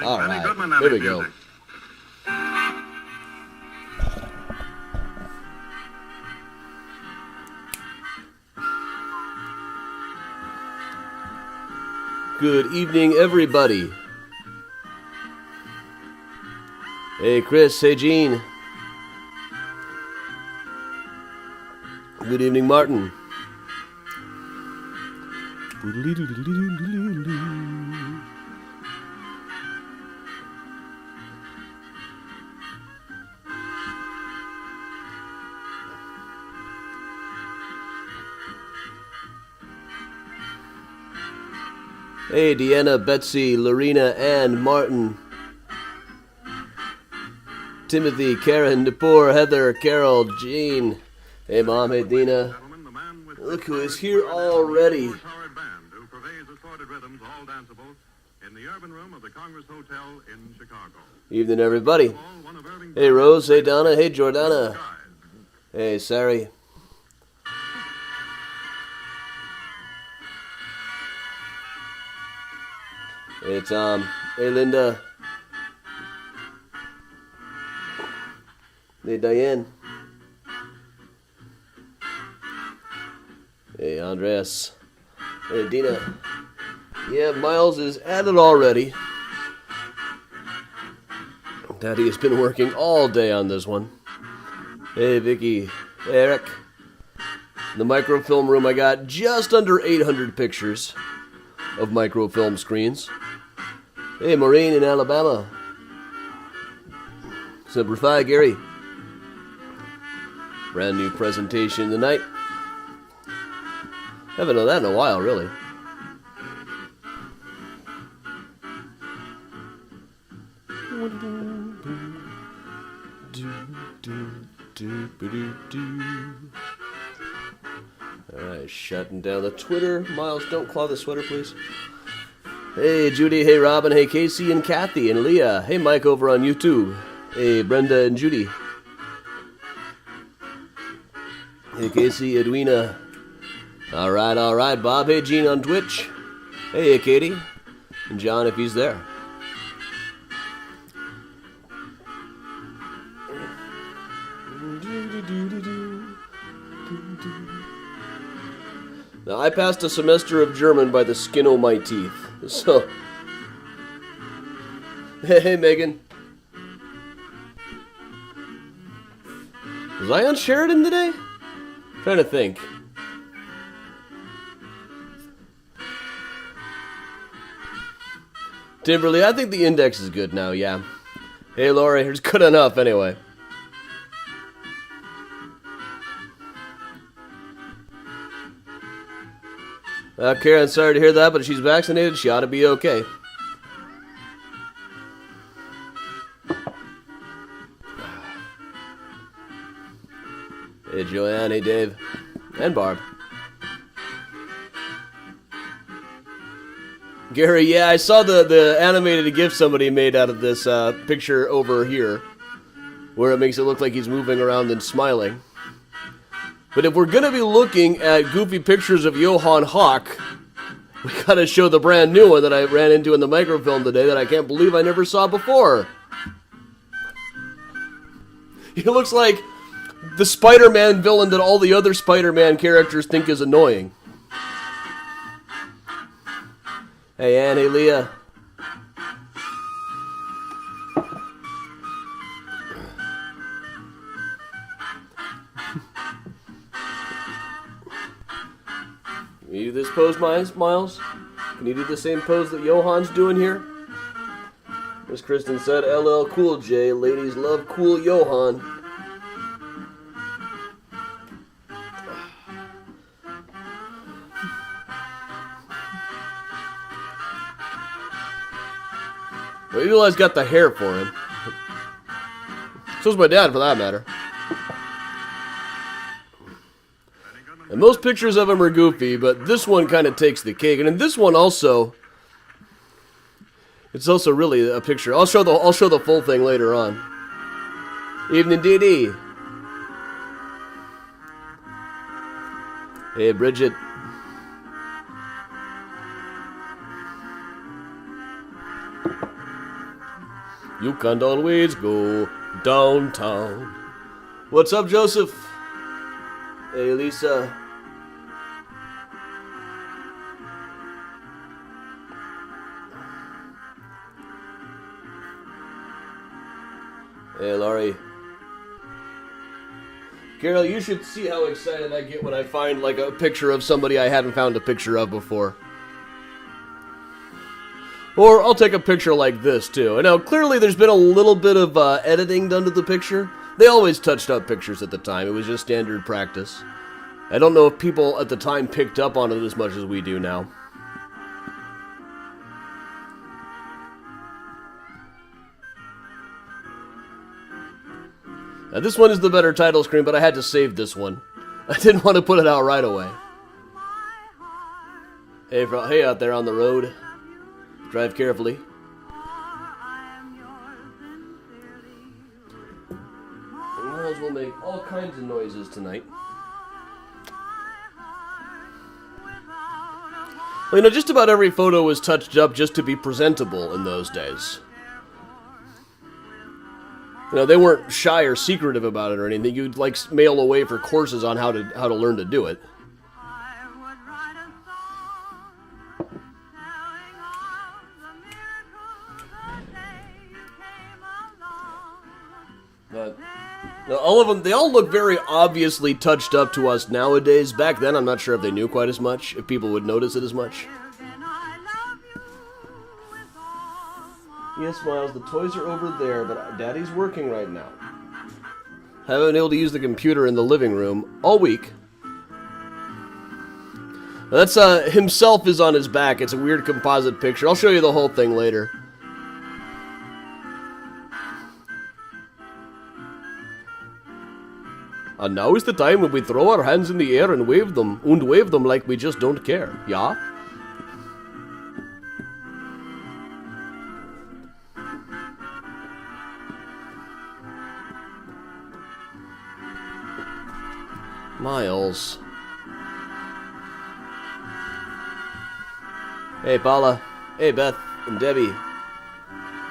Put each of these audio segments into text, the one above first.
All right, here we go. Good evening, everybody. Hey, Chris. Hey, Gene. Good evening, Martin. Hey, Deanna, Betsy, Lorena, and Martin. Timothy, Karen, Napur, Heather, Carol, Jean. Hey, Mom. Hey, Dina. Look who is here already. Evening, everybody. Hey, Rose. Hey, Donna. Hey, Jordana. Hey, Sari. Hey, Tom. Hey, Linda. Hey, Diane. Hey, Andres. Hey, Dina. Yeah, Miles is at it already. Daddy has been working all day on this one. Hey, Vicky. Hey, Eric. In the microfilm room, I got just under 800 pictures of microfilm screens. Hey, Maureen in Alabama. Semper Fi, Gary. Brand new presentation tonight. Haven't done that in a while, really. Alright, shutting down the Twitter. Miles, don't claw the sweater, please. Hey, Judy. Hey, Robin. Hey, Casey and Kathy and Leah. Hey, Mike over on YouTube. Hey, Brenda and Judy. Hey, Casey, Edwina. All right, Bob. Hey, Gene on Twitch. Hey, Katie. And John, if he's there. Now, I passed a semester of German by the skin o' my teeth. So, hey, Megan. Was I on Sheridan today? Trying to think. Timberly, I think the index is good now, yeah. Hey, Laura, here's good enough anyway. Karen, sorry to hear that, but if she's vaccinated, she ought to be okay. Hey, Joanne. Hey, Dave. And Barb. Gary, yeah, I saw the animated GIF somebody made out of this picture over here, where it makes it look like he's moving around and smiling. But if we're going to be looking at goofy pictures of Johann Hoch, we got to show the brand new one that I ran into in the microfilm today that I can't believe I never saw before. He looks like the Spider-Man villain that all the other Spider-Man characters think is annoying. Hey, Ann. Hey, Leah. Can you do this pose, Miles? Can you do the same pose that Johann's doing here? As Kristen said, LL Cool J. Ladies love cool Johann. Well, Eli's got the hair for him. So's my dad, for that matter. And most pictures of him are goofy, but this one kind of takes the cake. And in this one also, it's also really a picture. I'll show the full thing later on. Evening, Dee. Hey, Bridget. You can't always go downtown. What's up, Joseph? Hey, Lisa. Hey, Laurie. Carol, you should see how excited I get when I find, like, a picture of somebody I hadn't found a picture of before. Or I'll take a picture like this, too. And now, clearly there's been a little bit of editing done to the picture. They always touched up pictures at the time. It was just standard practice. I don't know if people at the time picked up on it as much as we do now. Now, this one is the better title screen, but I had to save this one. I didn't want to put it out right away. Hey out there on the road. Drive carefully. Miles will make all kinds of noises tonight. Well, you know, just about every photo was touched up just to be presentable in those days. You know, they weren't shy or secretive about it or anything. You'd, like, mail away for courses on how to learn to do it. But all of them, they all look very obviously touched up to us nowadays. Back then, I'm not sure if they knew quite as much, if people would notice it as much. Yes, Miles, the toys are over there, but Daddy's working right now. I haven't been able to use the computer in the living room all week. That's, himself is on his back. It's a weird composite picture. I'll show you the whole thing later. And now is the time when we throw our hands in the air and wave them like we just don't care, yeah? Miles. Hey, Paula. Hey, Beth and Debbie.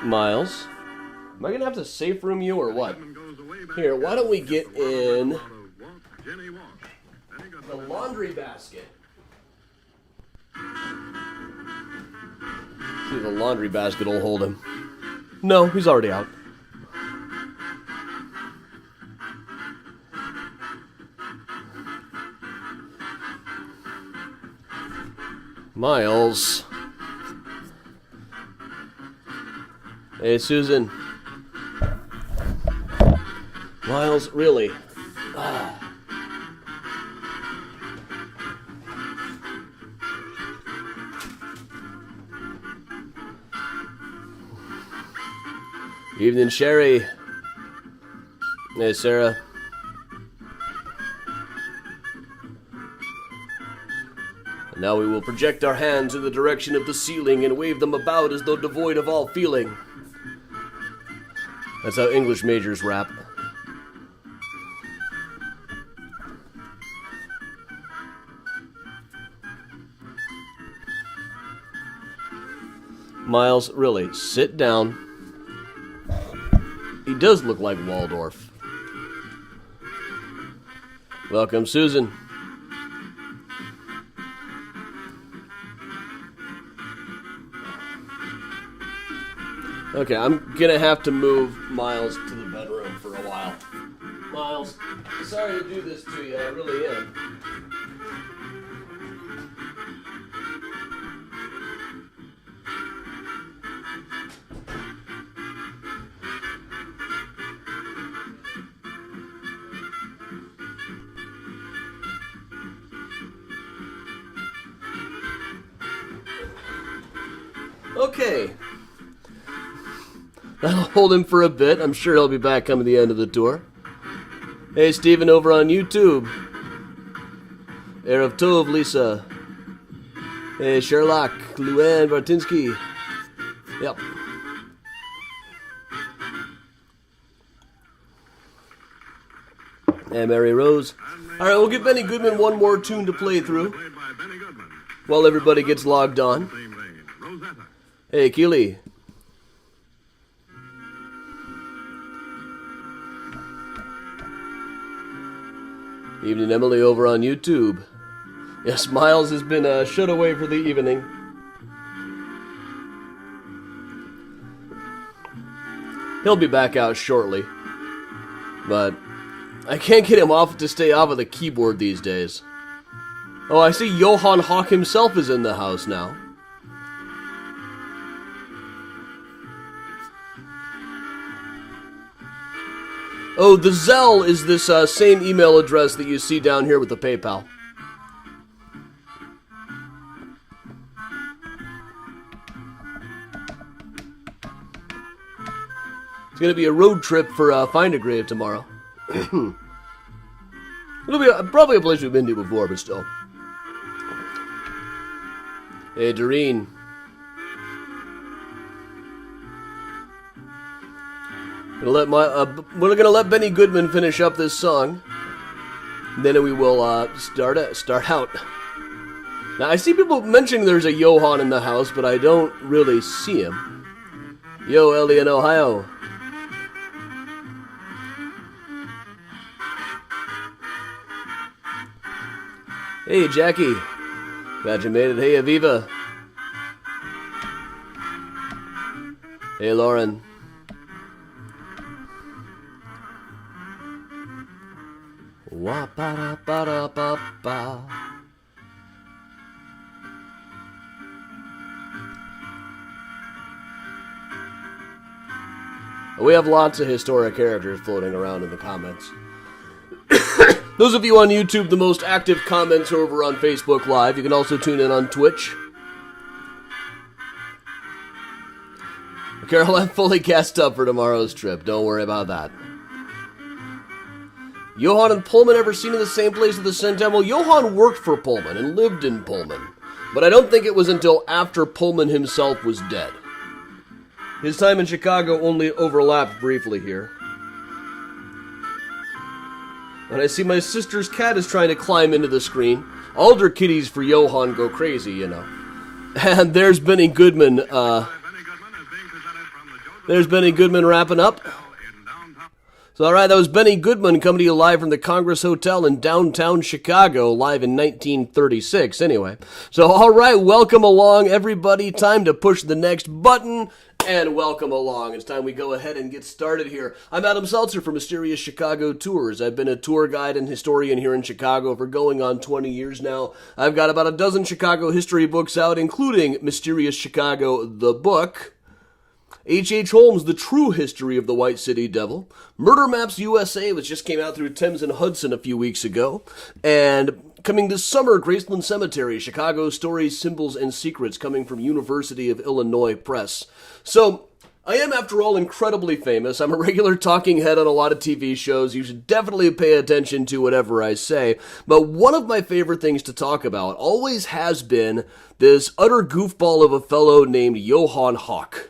Miles. Am I going to have to safe room you or what? Here, why don't we get in the laundry basket? See if the laundry basket will hold him. No, he's already out. Miles. Hey, Susan. Miles, really? Evening, Sherry. Hey, Sarah. And now we will project our hands in the direction of the ceiling and wave them about as though devoid of all feeling. That's how English majors rap. Miles, really, sit down. He does look like Waldorf. Welcome, Susan. Okay, I'm gonna have to move Miles to the bedroom for a while. Miles, sorry to do this to you, I really am. Okay. That'll hold him for a bit. I'm sure he'll be back coming the end of the tour. Hey, Steven over on YouTube. Erev Tov, Lisa. Hey, Sherlock, Luann, Bartinsky. Yep. Hey, Mary Rose. Alright, we'll give Benny Goodman one more tune to play through while everybody gets logged on. Hey, Keely. Evening, Emily, over on YouTube. Yes, Miles has been shut away for the evening. He'll be back out shortly. But I can't get him off to stay off of the keyboard these days. Oh, I see Johann Hoch himself is in the house now. Oh, the Zelle is this same email address that you see down here with the PayPal. It's going to be a road trip for Find a Grave tomorrow. It'll be probably a place we've been to before, but still. Hey, Doreen. We're gonna let Benny Goodman finish up this song. Then we will start out. Now I see people mentioning there's a Johann in the house, but I don't really see him. Yo, Ellie in Ohio. Hey, Jackie. Glad you made it. Hey, Aviva. Hey, Lauren. Wa-ba-da-ba-da-ba-ba. We have lots of historic characters floating around in the comments. Those of you on YouTube, the most active comments are over on Facebook Live. You can also tune in on Twitch. Carol, I'm fully cast up for tomorrow's trip. Don't worry about that. Johann and Pullman ever seen in the same place at the same time? Well, Johann worked for Pullman and lived in Pullman. But I don't think it was until after Pullman himself was dead. His time in Chicago only overlapped briefly here. And I see my sister's cat is trying to climb into the screen. Alder kitties for Johann go crazy, you know. And there's Benny Goodman. There's Benny Goodman wrapping up. So, all right, that was Benny Goodman coming to you live from the Congress Hotel in downtown Chicago, live in 1936, anyway. So, all right, welcome along, everybody. Time to push the next button, and welcome along. It's time we go ahead and get started here. I'm Adam Seltzer from Mysterious Chicago Tours. I've been a tour guide and historian here in Chicago for going on 20 years now. I've got about a dozen Chicago history books out, including Mysterious Chicago, the book, H.H. Holmes, The True History of the White City Devil, Murder Maps USA, which just came out through Thames and Hudson a few weeks ago, and coming this summer, Graceland Cemetery, Chicago Stories, Symbols, and Secrets, coming from University of Illinois Press. So, I am, after all, incredibly famous. I'm a regular talking head on a lot of TV shows. You should definitely pay attention to whatever I say. But one of my favorite things to talk about always has been this utter goofball of a fellow named Johann Hoch.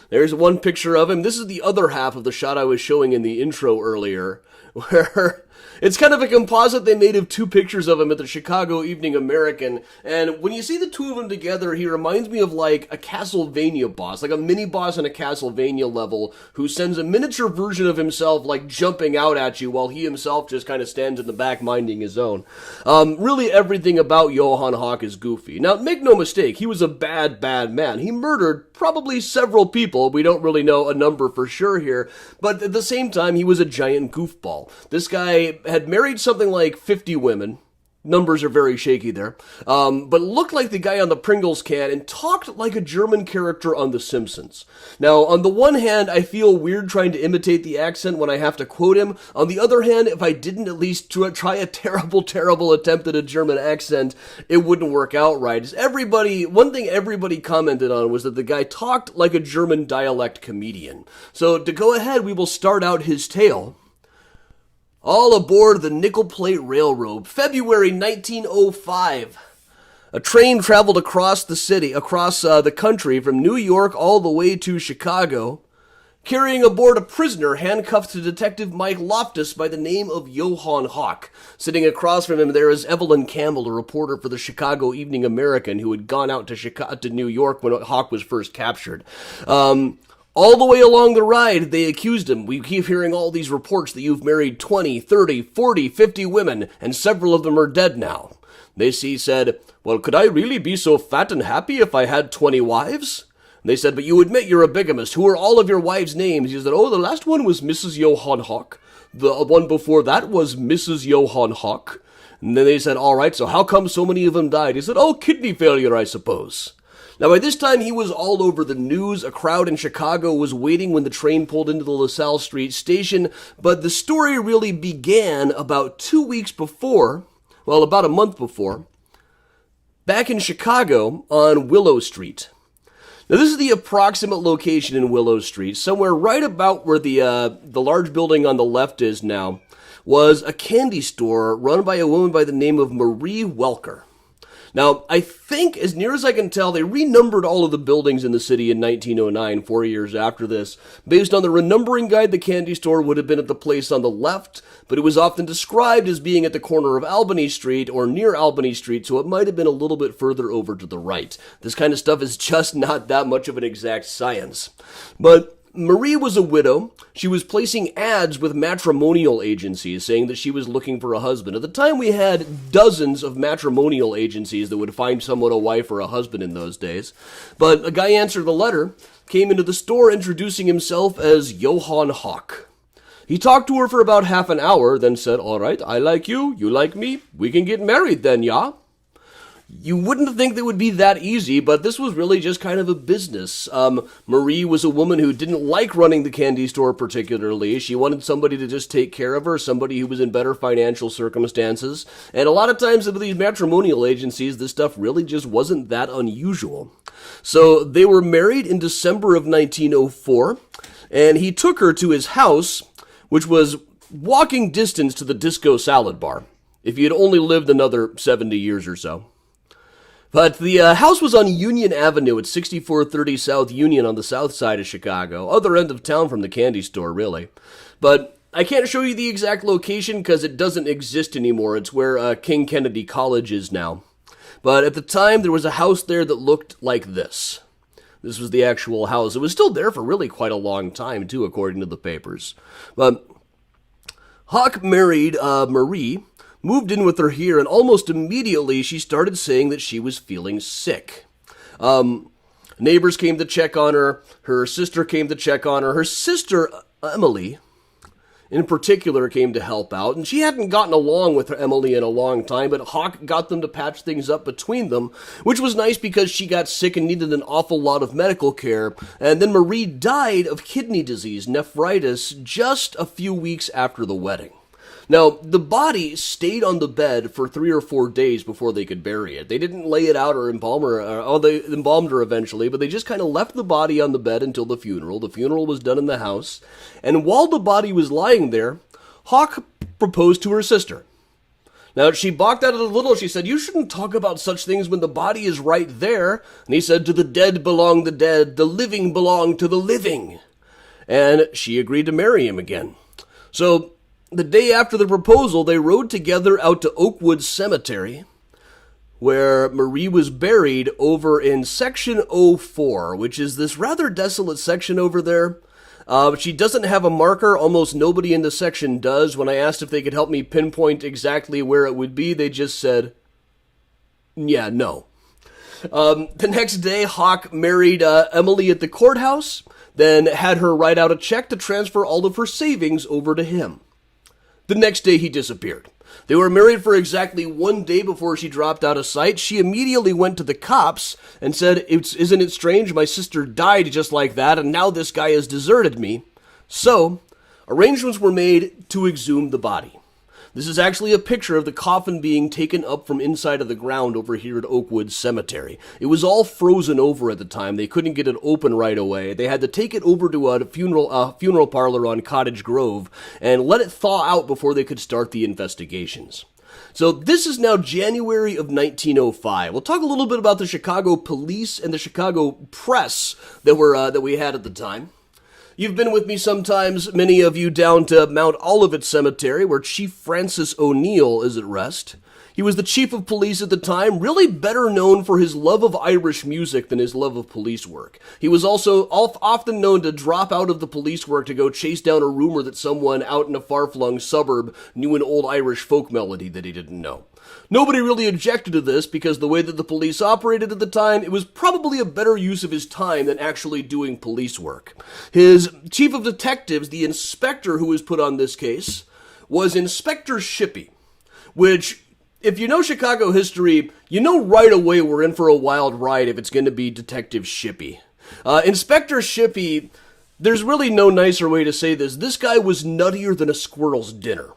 There's one picture of him. This is the other half of the shot I was showing in the intro earlier, where it's kind of a composite they made of two pictures of him at the Chicago Evening American, and when you see the two of them together, he reminds me of like a Castlevania boss, like a mini-boss in a Castlevania level, who sends a miniature version of himself like jumping out at you while he himself just kind of stands in the back minding his own. Really everything about Johann Hoch is goofy. Now, make no mistake, he was a bad, bad man. He murdered probably several people. We don't really know a number for sure here, but at the same time, he was a giant goofball. This guy had married something like 50 women. Numbers are very shaky there. But looked like the guy on the Pringles can and talked like a German character on The Simpsons. Now, on the one hand, I feel weird trying to imitate the accent when I have to quote him. On the other hand, if I didn't at least try a terrible, terrible attempt at a German accent, it wouldn't work out right. One thing everybody commented on was that the guy talked like a German dialect comedian. So to go ahead, we will start out his tale. All aboard the Nickel Plate Railroad, February 1905. A train traveled across the country from New York all the way to Chicago, carrying aboard a prisoner handcuffed to Detective Mike Loftus by the name of Johann Hoch. Sitting across from him there is Evelyn Campbell, a reporter for the Chicago Evening American who had gone out to New York when Hoch was first captured. All the way along the ride, they accused him. We keep hearing all these reports that you've married 20, 30, 40, 50 women, and several of them are dead now. He said, well, could I really be so fat and happy if I had 20 wives? And they said, but you admit you're a bigamist. Who are all of your wives' names? He said, oh, the last one was Mrs. Johann Hoch. The one before that was Mrs. Johann Hoch. And then they said, all right, so how come so many of them died? He said, oh, kidney failure, I suppose. Now, by this time, he was all over the news. A crowd in Chicago was waiting when the train pulled into the LaSalle Street station, but the story really began about 2 weeks before, well, about a month before, back in Chicago on Willow Street. Now, this is the approximate location in Willow Street, somewhere right about where the large building on the left is now, was a candy store run by a woman by the name of Marie Welker. Now, I think, as near as I can tell, they renumbered all of the buildings in the city in 1909, 4 years after this. Based on the renumbering guide, the candy store would have been at the place on the left, but it was often described as being at the corner of Albany Street or near Albany Street, so it might have been a little bit further over to the right. This kind of stuff is just not that much of an exact science. But Marie was a widow. She was placing ads with matrimonial agencies saying that she was looking for a husband. At the time, we had dozens of matrimonial agencies that would find someone a wife or a husband in those days. But a guy answered the letter, came into the store introducing himself as Johann Hoch. He talked to her for about half an hour, then said, all right, I like you, you like me, we can get married then, yeah? You wouldn't think that would be that easy, but this was really just kind of a business. Marie was a woman who didn't like running the candy store particularly. She wanted somebody to just take care of her, somebody who was in better financial circumstances. And a lot of times with these matrimonial agencies, this stuff really just wasn't that unusual. So they were married in December of 1904, and he took her to his house, which was walking distance to the Disco Salad Bar, if he had only lived another 70 years or so. But the house was on Union Avenue at 6430 South Union on the south side of Chicago, other end of town from the candy store, really. But I can't show you the exact location because it doesn't exist anymore. It's where King Kennedy College is now. But at the time, there was a house there that looked like this. This was the actual house. It was still there for really quite a long time, too, according to the papers. But Hoch married Marie, moved in with her here, and almost immediately she started saying that she was feeling sick. Neighbors came to check on her. Her sister came to check on her. Her sister, Emily, in particular, came to help out. And she hadn't gotten along with Emily in a long time, but Hoch got them to patch things up between them, which was nice because she got sick and needed an awful lot of medical care. And then Marie died of kidney disease, nephritis, just a few weeks after the wedding. Now, the body stayed on the bed for 3 or 4 days before they could bury it. They didn't lay it out or embalm her. They embalmed her eventually, but they just kind of left the body on the bed until the funeral. The funeral was done in the house. And while the body was lying there, Hoch proposed to her sister. Now, she balked at it a little. She said, you shouldn't talk about such things when the body is right there. And he said, to the dead belong the dead, the living belong to the living. And she agreed to marry him again. So the day after the proposal, they rode together out to Oakwood Cemetery, where Marie was buried over in Section 04, which is this rather desolate section over there. She doesn't have a marker. Almost nobody in the section does. When I asked if they could help me pinpoint exactly where it would be, they just said, yeah, no. The next day, Hoch married Emily at the courthouse, then had her write out a check to transfer all of her savings over to him. The next day, he disappeared. They were married for exactly 1 day before she dropped out of sight. She immediately went to the cops and said, isn't it strange? My sister died just like that, and now this guy has deserted me. So, arrangements were made to exhume the body. This is actually a picture of the coffin being taken up from inside of the ground over here at Oakwood Cemetery. It was all frozen over at the time. They couldn't get it open right away. They had to take it over to a funeral parlor on Cottage Grove and let it thaw out before they could start the investigations. So this is now January of 1905. We'll talk a little bit about the Chicago police and the Chicago press that we had at the time. You've been with me sometimes, many of you, down to Mount Olivet Cemetery, where Chief Francis O'Neill is at rest. He was the chief of police at the time, really better known for his love of Irish music than his love of police work. He was also often known to drop out of the police work to go chase down a rumor that someone out in a far-flung suburb knew an old Irish folk melody that he didn't know. Nobody really objected to this because the way that the police operated at the time, it was probably a better use of his time than actually doing police work. His chief of detectives, the inspector who was put on this case, was Inspector Shippey, which, if you know Chicago history, you know right away we're in for a wild ride if it's going to be Detective Shippey. Inspector Shippey, there's really no nicer way to say this. This guy was nuttier than a squirrel's dinner.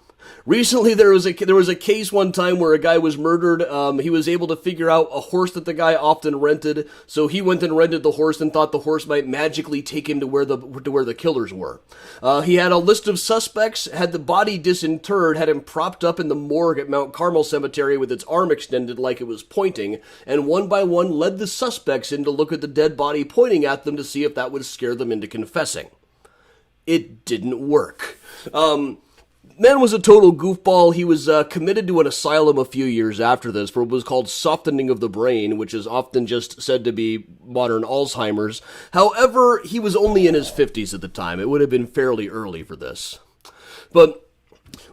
Recently, there was a case one time where a guy was murdered. He was able to figure out a horse that the guy often rented, so he went and rented the horse and thought the horse might magically take him to where the killers were. He had a list of suspects, had the body disinterred, had him propped up in the morgue at Mount Carmel Cemetery with its arm extended like it was pointing, and one by one led the suspects in to look at the dead body, pointing at them to see if that would scare them into confessing. It didn't work. Man was a total goofball. He was committed to an asylum a few years after this for what was called softening of the brain, which is often just said to be modern Alzheimer's. However, he was only in his 50s at the time. It would have been fairly early for this. But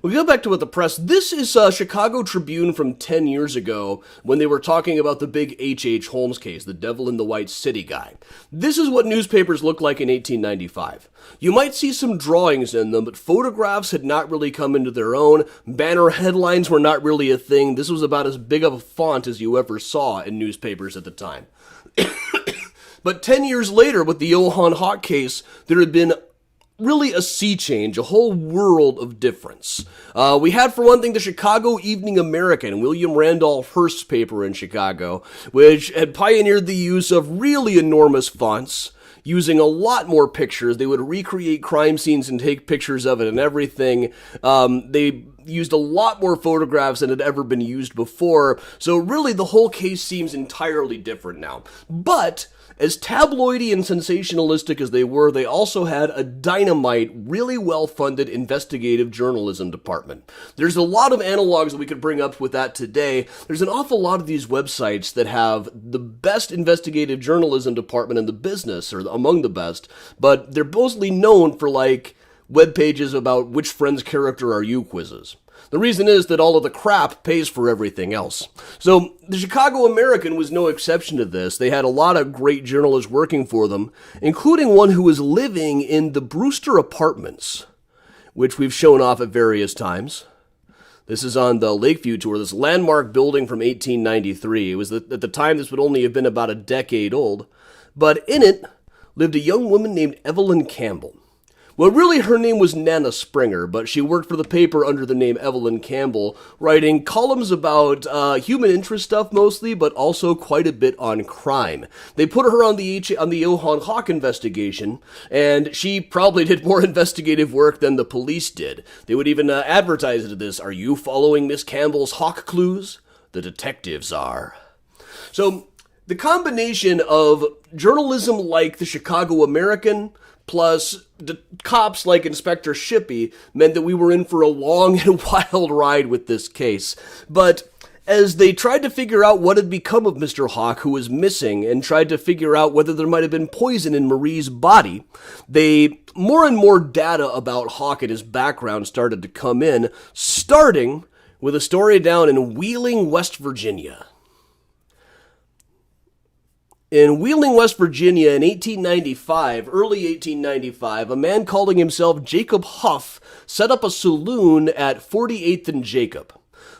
we go back to what the press. This is Chicago Tribune from 10 years ago when they were talking about the big H.H. Holmes case, the Devil in the White City guy. This is what newspapers looked like in 1895. You might see some drawings in them, but photographs had not really come into their own. Banner headlines were not really a thing. This was about as big of a font as you ever saw in newspapers at the time. But 10 years later, with the Johann Hoch case, there had been really a sea change, a whole world of difference. We had, for one thing, the Chicago Evening American, William Randolph Hearst's paper in Chicago, which had pioneered the use of really enormous fonts, using a lot more pictures. They would recreate crime scenes and take pictures of it and everything. They used a lot more photographs than had ever been used before, so really the whole case seems entirely different now. But as tabloidy and sensationalistic as they were, they also had a dynamite, really well-funded investigative journalism department. There's a lot of analogs that we could bring up with that today. There's an awful lot of these websites that have the best investigative journalism department in the business, or among the best, but they're mostly known for, like, web pages about which friend's character are you quizzes. The reason is that all of the crap pays for everything else. So the Chicago American was no exception to this. They had a lot of great journalists working for them, including one who was living in the Brewster Apartments, which we've shown off at various times. This is on the Lakeview tour, this landmark building from 1893. It was at the time this would only have been about a decade old, but in it lived a young woman named Evelyn Campbell. Well, really, her name was Nana Springer, but she worked for the paper under the name Evelyn Campbell, writing columns about human interest stuff mostly, but also quite a bit on crime. They put her on the Johann Hoch investigation, and she probably did more investigative work than the police did. They would even advertise it as, "Are you following Miss Campbell's Hoch clues? The detectives are." So, the combination of journalism like the Chicago American, plus the cops like Inspector Shippey, meant that we were in for a long and wild ride with this case. But as they tried to figure out what had become of Mr. Hoch, who was missing, and tried to figure out whether there might have been poison in Marie's body, more and more data about Hoch and his background started to come in, starting with a story down in Wheeling, West Virginia. In Wheeling, West Virginia in 1895, early 1895, a man calling himself Jacob Huff set up a saloon at 48th and Jacob.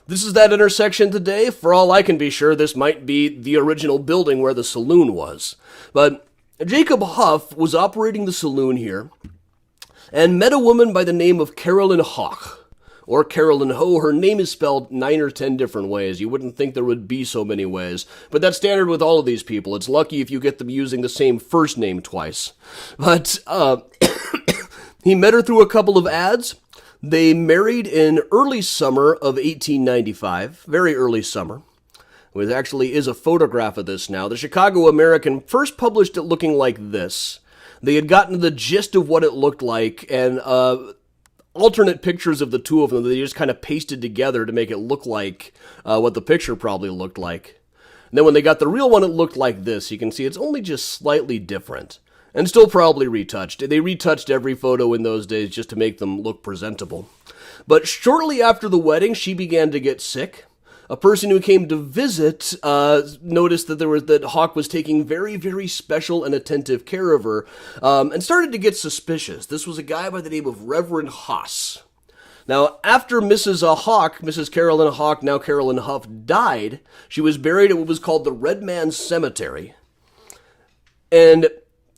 This is that intersection today. For all I can be sure, this might be the original building where the saloon was. But Jacob Huff was operating the saloon here and met a woman by the name of Carolyn Hoch. Or Carolyn Ho. Her name is spelled 9 or 10 different ways. You wouldn't think there would be so many ways. But that's standard with all of these people. It's lucky if you get them using the same first name twice. But he met her through a couple of ads. They married in early summer of 1895. Very early summer. There actually is a photograph of this now. The Chicago American first published it looking like this. They had gotten the gist of what it looked like, and alternate pictures of the two of them that they just kind of pasted together to make it look like what the picture probably looked like. And then when they got the real one, it looked like this. You can see it's only just slightly different. And still probably retouched. They retouched every photo in those days just to make them look presentable. But shortly after the wedding, she began to get sick. A person who came to visit noticed that Hoch was taking very, very special and attentive care of her, and started to get suspicious. This was a guy by the name of Reverend Haas. Now, after Mrs. Hoch, Mrs. Carolyn Hoch, now Carolyn Huff, died, she was buried at what was called the Red Man's Cemetery. And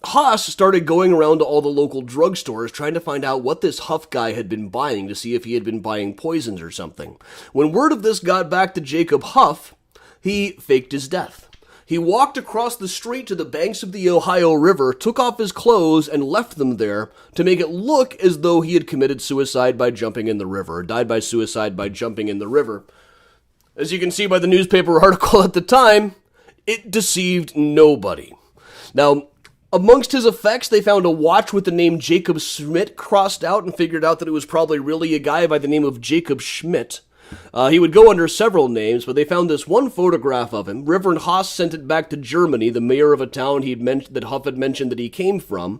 Haas started going around to all the local drugstores trying to find out what this Huff guy had been buying to see if he had been buying poisons or something. When word of this got back to Jacob Huff, he faked his death. He walked across the street to the banks of the Ohio River, took off his clothes, and left them there to make it look as though he had committed suicide by jumping in the river, or died by suicide by jumping in the river. As you can see by the newspaper article at the time, it deceived nobody. Now, amongst his effects, they found a watch with the name Jacob Schmidt crossed out and figured out that it was probably really a guy by the name of Jacob Schmidt. He would go under several names, but they found this one photograph of him. Reverend Haas sent it back to Germany, the mayor of a town that Huff had mentioned that he came from.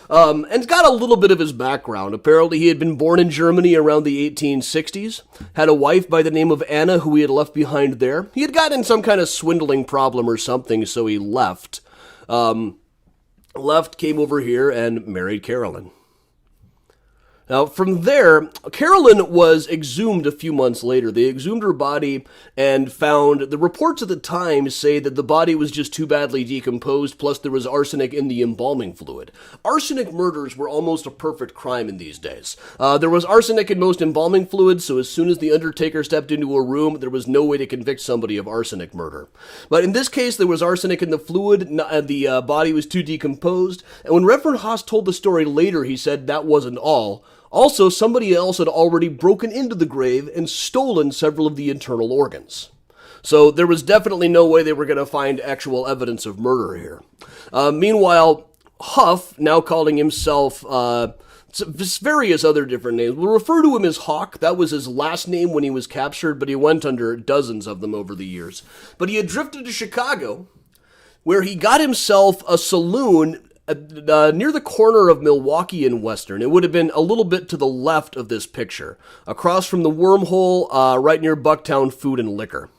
And it's got a little bit of his background. Apparently he had been born in Germany around the 1860s, had a wife by the name of Anna who he had left behind there. He had gotten some kind of swindling problem or something, so he left. Came over here, and married Carolyn. Now, from there, Carolyn was exhumed a few months later. They exhumed her body and found, the reports at the time say that the body was just too badly decomposed, plus there was arsenic in the embalming fluid. Arsenic murders were almost a perfect crime in these days. There was arsenic in most embalming fluids, so as soon as the undertaker stepped into a room, there was no way to convict somebody of arsenic murder. But in this case, there was arsenic in the fluid, the body was too decomposed, and when Reverend Haas told the story later, he said that wasn't all. Also, somebody else had already broken into the grave and stolen several of the internal organs. So there was definitely no way they were going to find actual evidence of murder here. Meanwhile, Huff, now calling himself various other different names, we'll refer to him as Hoch. That was his last name when he was captured, but he went under dozens of them over the years. But he had drifted to Chicago, where he got himself a saloon near the corner of Milwaukee and Western. It would have been a little bit to the left of this picture, across from the Wormhole, right near Bucktown Food and Liquor.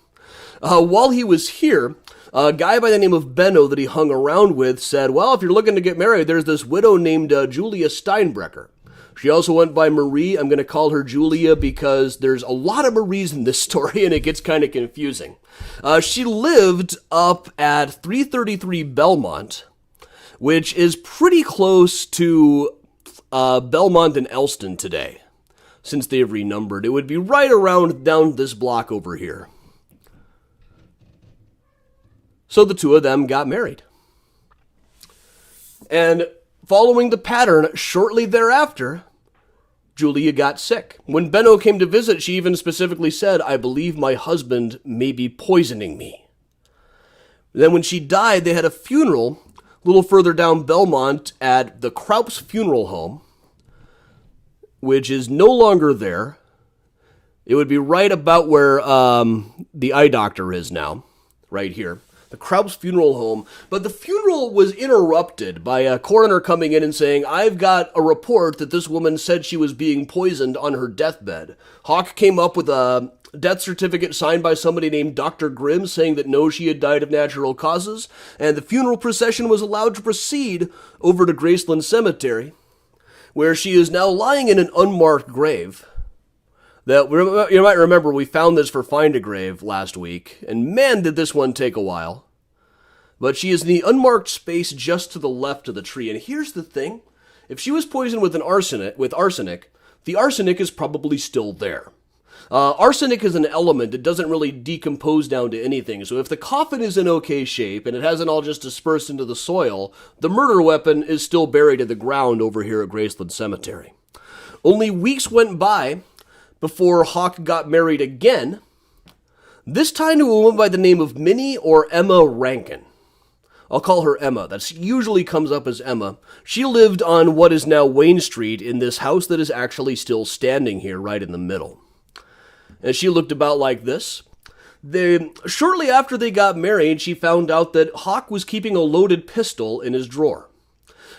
While he was here, a guy by the name of Benno that he hung around with said, well, if you're looking to get married, there's this widow named Julia Steinbrecher. She also went by Marie. I'm going to call her Julia because there's a lot of Maries in this story and it gets kind of confusing. She lived up at 333 Belmont, which is pretty close to Belmont and Elston today, since they've renumbered. It would be right around down this block over here. So the two of them got married. And following the pattern, shortly thereafter, Julia got sick. When Benno came to visit, she even specifically said, I believe my husband may be poisoning me. Then when she died, they had a funeral a little further down Belmont at the Kraups Funeral Home, which is no longer there. It would be right about where the eye doctor is now, right here. The Kraups Funeral Home. But the funeral was interrupted by a coroner coming in and saying, I've got a report that this woman said she was being poisoned on her deathbed. Hoch came up with a death certificate signed by somebody named Dr. Grimm saying that no, she had died of natural causes, and the funeral procession was allowed to proceed over to Graceland Cemetery, where she is now lying in an unmarked grave. That you might remember we found this for Find a Grave last week, and man did this one take a while. But she is in the unmarked space just to the left of the tree, and here's the thing. If she was poisoned with arsenic, the arsenic is probably still there. Arsenic is an element that doesn't really decompose down to anything, so if the coffin is in okay shape and it hasn't all just dispersed into the soil, the murder weapon is still buried in the ground over here at Graceland Cemetery. Only weeks went by before Hoch got married again, this time to a woman by the name of Minnie or Emma Rankin. I'll call her Emma. That usually comes up as Emma. She lived on what is now Wayne Street in this house that is actually still standing here right in the middle. And she looked about like this. Shortly after they got married, she found out that Hoch was keeping a loaded pistol in his drawer.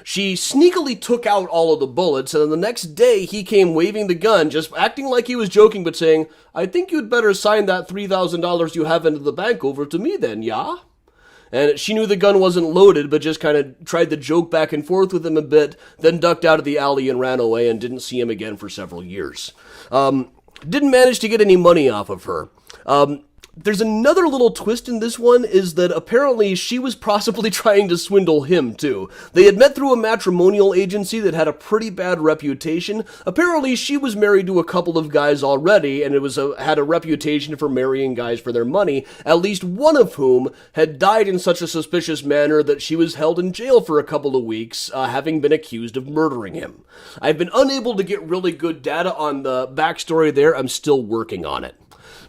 She sneakily took out all of the bullets, and the next day he came waving the gun, just acting like he was joking, but saying, "I think you'd better sign that $3,000 you have into the bank over to me then, yeah?" And she knew the gun wasn't loaded, but just kind of tried to joke back and forth with him a bit, then ducked out of the alley and ran away and didn't see him again for several years. Didn't manage to get any money off of her. There's another little twist in this one, is that apparently she was possibly trying to swindle him too. They had met through a matrimonial agency that had a pretty bad reputation. Apparently she was married to a couple of guys already, and had a reputation for marrying guys for their money, at least one of whom had died in such a suspicious manner that she was held in jail for a couple of weeks, having been accused of murdering him. I've been unable to get really good data on the backstory there. I'm still working on it.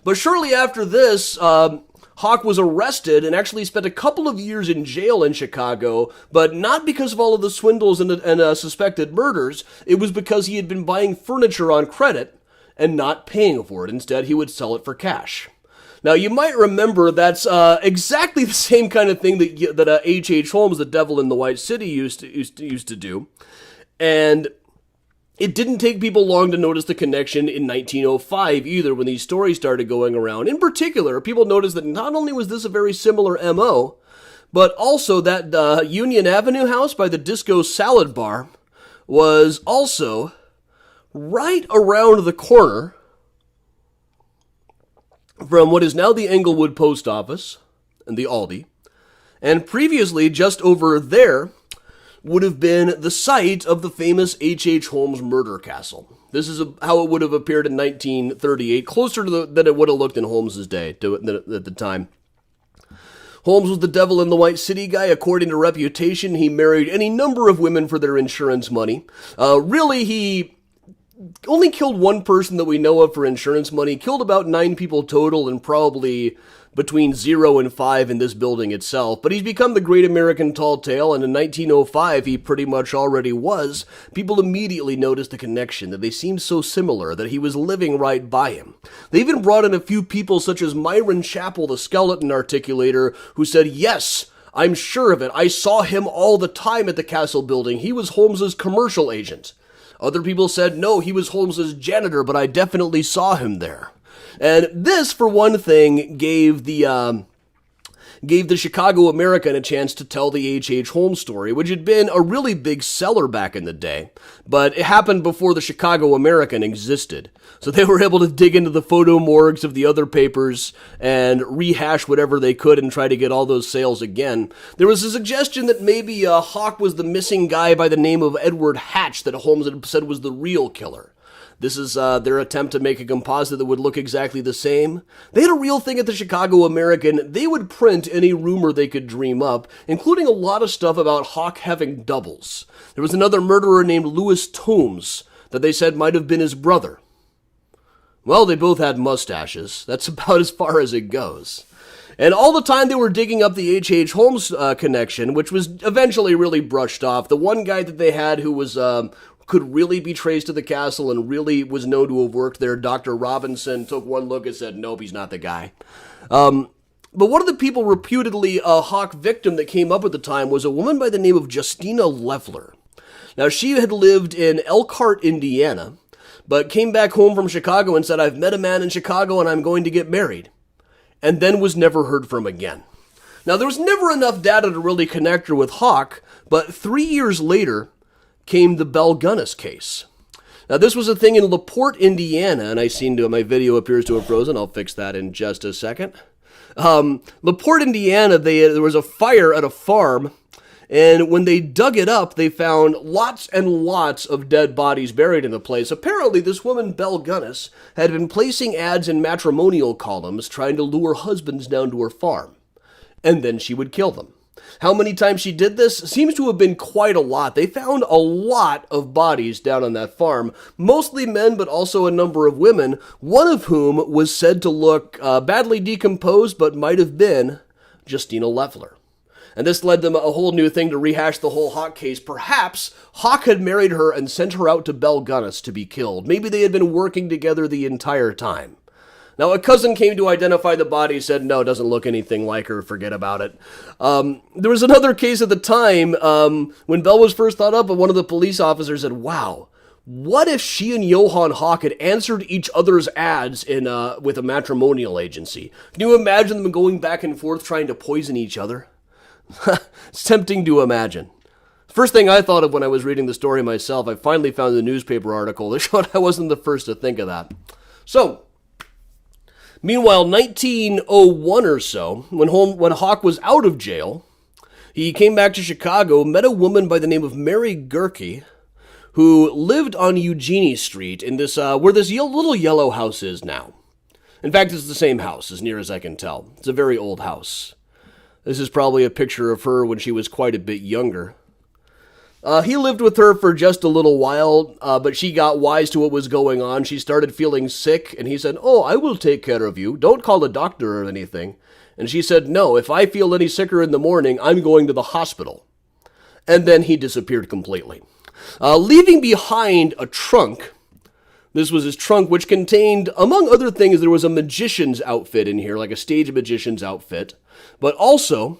But shortly after this, Hoch was arrested and actually spent a couple of years in jail in Chicago, but not because of all of the swindles and suspected murders. It was because he had been buying furniture on credit and not paying for it. Instead, he would sell it for cash. Now, you might remember that's exactly the same kind of thing that H.H. Holmes, the Devil in the White City, used to do. And it didn't take people long to notice the connection in 1905 either, when these stories started going around. In particular, people noticed that not only was this a very similar MO, but also that Union Avenue house by the Disco Salad Bar was also right around the corner from what is now the Englewood Post Office and the Aldi. And previously, just over there, would have been the site of the famous H.H. Holmes murder castle. This is how it would have appeared in 1938, closer to than it would have looked in Holmes's day at the time. Holmes was the Devil in the White City guy. According to reputation, he married any number of women for their insurance money. Really, he only killed one person that we know of for insurance money, killed about 9 people total, and probably between 0 and 5 in this building itself. But he's become the great American tall tale, and in 1905 he pretty much already was. People immediately noticed the connection, that they seemed so similar, that he was living right by him. They even brought in a few people such as Myron Chappell, the skeleton articulator, who said, "Yes, I'm sure of it. I saw him all the time at the Castle building. He was Holmes's commercial agent." Other people said, "No, he was Holmes's janitor, but I definitely saw him there." And this, for one thing, gave the Chicago American a chance to tell the H.H. Holmes story, which had been a really big seller back in the day. But it happened before the Chicago American existed. So they were able to dig into the photo morgues of the other papers and rehash whatever they could and try to get all those sales again. There was a suggestion that maybe Hoch was the missing guy by the name of Edward Hatch that Holmes had said was the real killer. This is their attempt to make a composite that would look exactly the same. They had a real thing at the Chicago American. They would print any rumor they could dream up, including a lot of stuff about Hoch having doubles. There was another murderer named Louis Toombs that they said might have been his brother. Well, they both had mustaches. That's about as far as it goes. And all the time they were digging up the H.H. Holmes connection, which was eventually really brushed off. The one guy that they had who was could really be traced to the castle and really was known to have worked there, Dr. Robinson, took one look and said, "Nope, he's not the guy." But one of the people reputedly a Hoch victim that came up at the time was a woman by the name of Justina Leffler. Now, she had lived in Elkhart, Indiana, but came back home from Chicago and said, "I've met a man in Chicago and I'm going to get married," and then was never heard from again. Now, there was never enough data to really connect her with Hoch, but 3 years later came the Belle Gunness case. Now, this was a thing in LaPorte, Indiana, and I seen my video appears to have frozen. I'll fix that in just a second. LaPorte, Indiana, there was a fire at a farm, and when they dug it up, they found lots and lots of dead bodies buried in the place. Apparently, this woman, Belle Gunness, had been placing ads in matrimonial columns trying to lure husbands down to her farm, and then she would kill them. How many times she did this? Seems to have been quite a lot. They found a lot of bodies down on that farm, mostly men, but also a number of women, one of whom was said to look badly decomposed, but might have been Justina Leffler. And this led them a whole new thing to rehash the whole Hoch case. Perhaps Hoch had married her and sent her out to Belgunnis to be killed. Maybe they had been working together the entire time. Now, a cousin came to identify the body, said, no, it doesn't look anything like her, forget about it. There was another case at the time, when Belle was first thought up, and one of the police officers said, wow, what if she and Johann Hoch had answered each other's ads with a matrimonial agency? Can you imagine them going back and forth trying to poison each other? It's tempting to imagine. First thing I thought of when I was reading the story myself, I finally found the newspaper article that showed I wasn't the first to think of that. So, meanwhile, 1901 or so, when Hoch was out of jail, he came back to Chicago, met a woman by the name of Mary Gerke, who lived on Eugenie Street in this where this little yellow house is now. In fact, it's the same house, as near as I can tell. It's a very old house. This is probably a picture of her when she was quite a bit younger. He lived with her for just a little while, but she got wise to what was going on. She started feeling sick, and he said, oh, I will take care of you. Don't call a doctor or anything. And she said, no, if I feel any sicker in the morning, I'm going to the hospital. And then he disappeared completely. Leaving behind a trunk. This was his trunk, which contained, among other things, there was a magician's outfit in here, like a stage magician's outfit, but also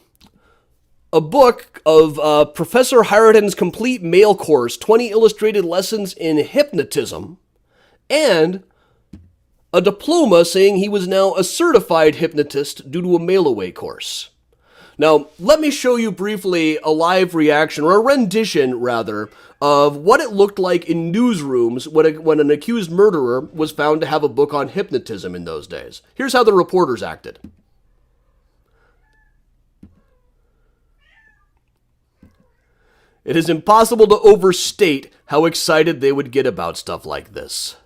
a book of Professor Haraden's complete mail course, 20 illustrated lessons in hypnotism, and a diploma saying he was now a certified hypnotist due to a mail-away course. Now, let me show you briefly a live reaction, or a rendition, rather, of what it looked like in newsrooms when an accused murderer was found to have a book on hypnotism in those days. Here's how the reporters acted. It is impossible to overstate how excited they would get about stuff like this.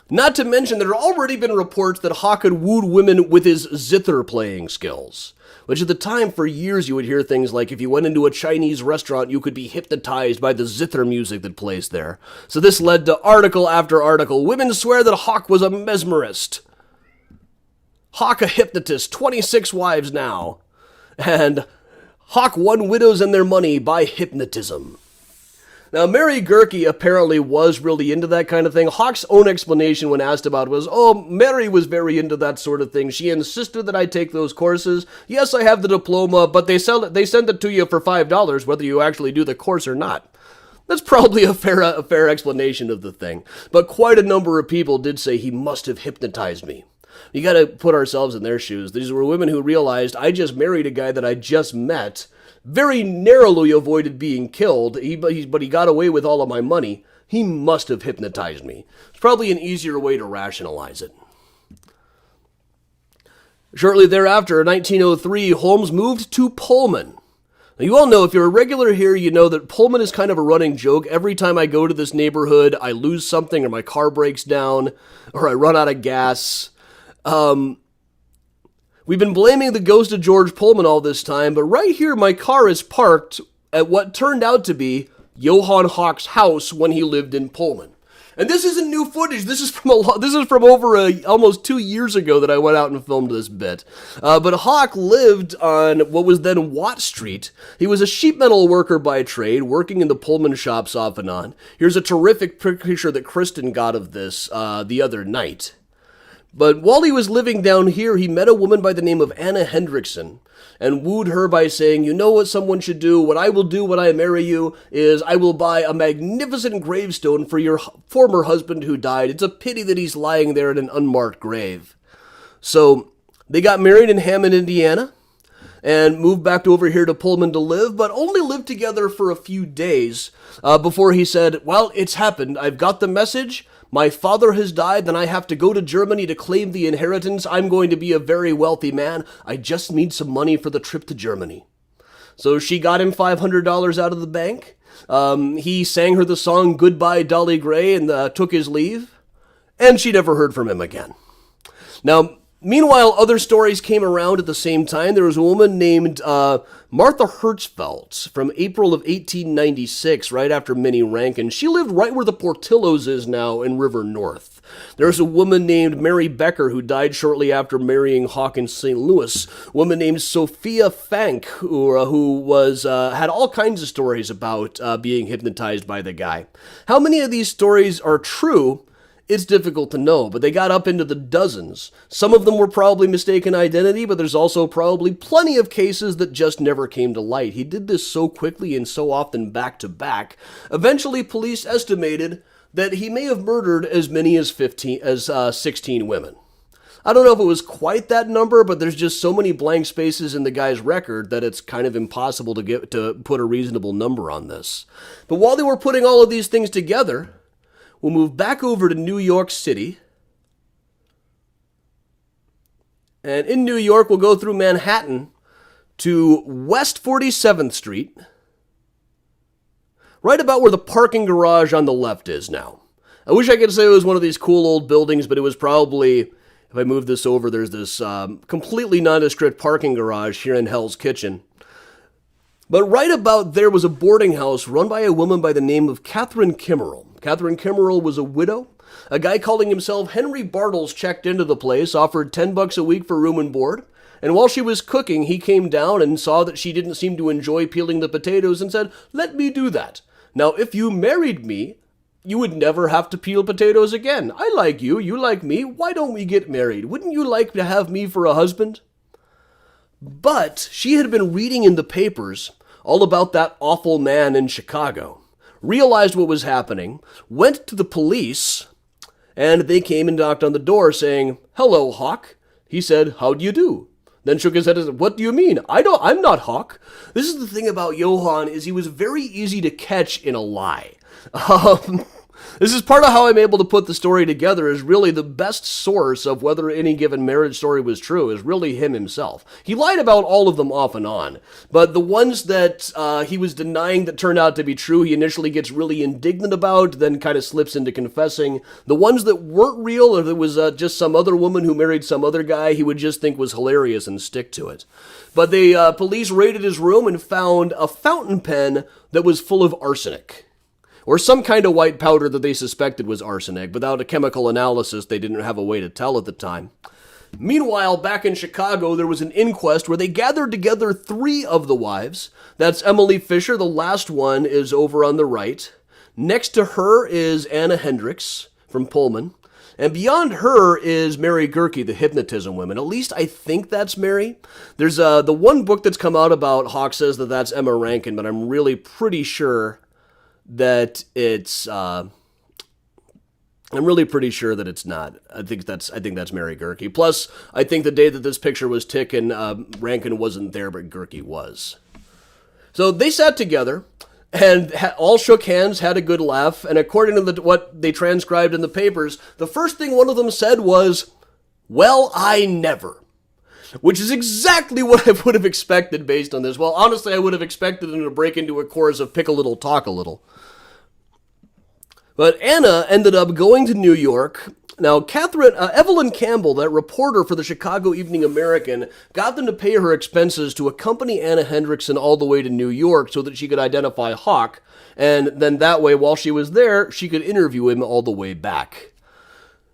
Not to mention, there had already been reports that Hoch had wooed women with his zither playing skills, which at the time, for years, you would hear things like, if you went into a Chinese restaurant, you could be hypnotized by the zither music that plays there. So this led to article after article. Women swear that Hoch was a mesmerist. Hoch a hypnotist, 26 wives now. And Hoch won widows and their money by hypnotism. Now, Mary Gerke apparently was really into that kind of thing. Hoch's own explanation when asked about it was, oh, Mary was very into that sort of thing. She insisted that I take those courses. Yes, I have the diploma, but they send it to you for $5, whether you actually do the course or not. That's probably a fair explanation of the thing. But quite a number of people did say he must have hypnotized me. You got to put ourselves in their shoes. These were women who realized, I just married a guy that I just met, very narrowly avoided being killed, but he got away with all of my money. He must have hypnotized me. It's probably an easier way to rationalize it. Shortly thereafter, in 1903, Holmes moved to Pullman. Now, you all know, if you're a regular here, you know that Pullman is kind of a running joke. Every time I go to this neighborhood, I lose something, or my car breaks down, or I run out of gas. We've been blaming the ghost of George Pullman all this time, but right here my car is parked at what turned out to be Johann Hoch's house when he lived in Pullman. And this isn't new footage. This is from over almost 2 years ago that I went out and filmed this bit. But Hoch lived on what was then Watt Street. He was a sheet metal worker by trade, working in the Pullman shops off and on. Here's a terrific picture that Kristen got of this the other night. But while he was living down here, he met a woman by the name of Anna Hendrickson and wooed her by saying, you know what someone should do? What I will do when I marry you is I will buy a magnificent gravestone for your former husband who died. It's a pity that he's lying there in an unmarked grave. So they got married in Hammond, Indiana, and moved back over here to Pullman to live, but only lived together for a few days before he said, well, it's happened. I've got the message. My father has died, then I have to go to Germany to claim the inheritance. I'm going to be a very wealthy man. I just need some money for the trip to Germany. So she got him $500 out of the bank. He sang her the song Goodbye, Dolly Gray, and took his leave. And she never heard from him again. Now, Meanwhile, other stories came around at the same time. There was a woman named Martha Hertzfeld from April of 1896, right after Minnie Rankin. She lived right where the Portillo's is now in River North. There's a woman named Mary Becker who died shortly after marrying Hoch in St. Louis. A woman named Sophia Fank who was had all kinds of stories about being hypnotized by the guy. How many of these stories are true? It's difficult to know, but they got up into the dozens. Some of them were probably mistaken identity, but there's also probably plenty of cases that just never came to light. He did this so quickly and so often back to back. Eventually, police estimated that he may have murdered as many as 16 women. I don't know if it was quite that number, but there's just so many blank spaces in the guy's record that it's kind of impossible to put a reasonable number on this. But while they were putting all of these things together, we'll move back over to New York City. And in New York, we'll go through Manhattan to West 47th Street, right about where the parking garage on the left is now. I wish I could say it was one of these cool old buildings, but it was probably, if I move this over, there's this completely nondescript parking garage here in Hell's Kitchen. But right about there was a boarding house run by a woman by the name of Catherine Kimmerell. Catherine Kimmerell was a widow. A guy calling himself Henry Bartles checked into the place, offered $10 a week for room and board. And while she was cooking, he came down and saw that she didn't seem to enjoy peeling the potatoes and said, "Let me do that. Now, if you married me, you would never have to peel potatoes again. I like you, you like me. Why don't we get married? Wouldn't you like to have me for a husband?" But she had been reading in the papers all about that awful man in Chicago, realized what was happening, went to the police, and they came and knocked on the door saying, "Hello, Hoch." He said, "How do you do?" Then shook his head and said, "What do you mean? I'm not Hoch." This is the thing about Johann, is he was very easy to catch in a lie. This is part of how I'm able to put the story together, is really the best source of whether any given marriage story was true is really him himself. He lied about all of them off and on, but the ones that he was denying that turned out to be true, he initially gets really indignant about, then kind of slips into confessing. The ones that weren't real, or there was just some other woman who married some other guy, he would just think was hilarious and stick to it. But the police raided his room and found a fountain pen that was full of arsenic, or some kind of white powder that they suspected was arsenic. Without a chemical analysis, they didn't have a way to tell at the time. Meanwhile, back in Chicago, there was an inquest where they gathered together 3 of the wives. That's Emily Fisher. The last one is over on the right. Next to her is Anna Hendricks from Pullman. And beyond her is Mary Gerke, the hypnotism woman. At least I think that's Mary. There's the one book that's come out about Hoch says that that's Emma Rankin, but I'm really pretty sure that it's I'm really pretty sure that it's not. I think that's Mary Gerke. Plus, I think the day that this picture was taken, Rankin wasn't there, but Gerke was. So they sat together and all shook hands, had a good laugh, and according to what they transcribed in the papers, the first thing one of them said was, "Well, I never." Which is exactly what I would have expected based on this. Well, honestly, I would have expected them to break into a chorus of pick a little, talk a little. But Anna ended up going to New York. Now, Evelyn Campbell, that reporter for the Chicago Evening American, got them to pay her expenses to accompany Anna Hendrickson all the way to New York so that she could identify Hoch. And then that way, while she was there, she could interview him all the way back.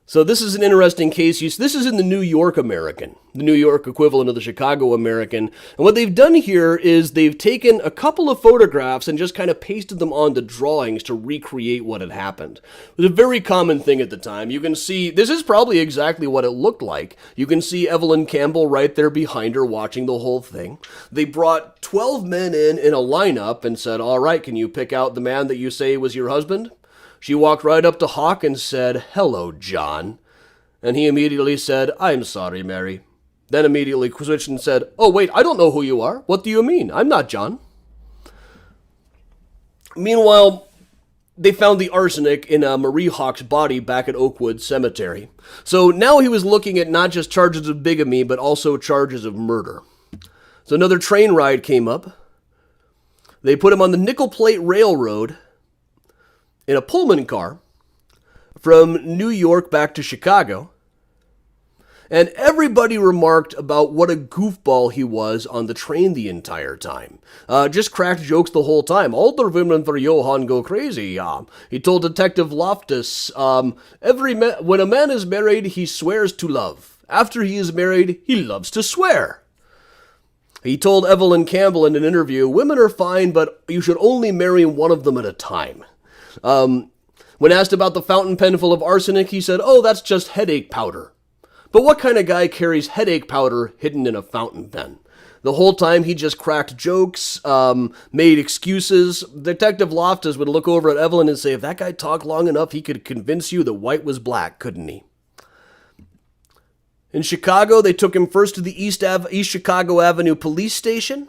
So this is an interesting case. This is in the New York American, the New York equivalent of the Chicago American. And what they've done here is they've taken a couple of photographs and just kind of pasted them onto drawings to recreate what had happened. It was a very common thing at the time. You can see, this is probably exactly what it looked like. You can see Evelyn Campbell right there behind her watching the whole thing. They brought 12 men in a lineup and said, "All right, can you pick out the man that you say was your husband?" She walked right up to Hoch and said, "Hello, John." And he immediately said, "I'm sorry, Mary." Then immediately switched and said, "Oh, wait, I don't know who you are. What do you mean? I'm not John." Meanwhile, they found the arsenic in Marie Hoch's body back at Oakwood Cemetery. So now he was looking at not just charges of bigamy, but also charges of murder. So another train ride came up. They put him on the Nickel Plate Railroad in a Pullman car from New York back to Chicago. And everybody remarked about what a goofball he was on the train the entire time. Just cracked jokes the whole time. All the women for Johann go crazy. He told Detective Loftus, when a man is married, he swears to love. After he is married, he loves to swear. He told Evelyn Campbell in an interview, women are fine, but you should only marry one of them at a time. When asked about the fountain pen full of arsenic, he said, oh, that's just headache powder. But what kind of guy carries headache powder hidden in a fountain pen? The whole time he just cracked jokes, made excuses. Detective Loftus would look over at Evelyn and say, if that guy talked long enough, he could convince you that white was black, couldn't he? In Chicago, they took him first to the East Chicago Avenue police station,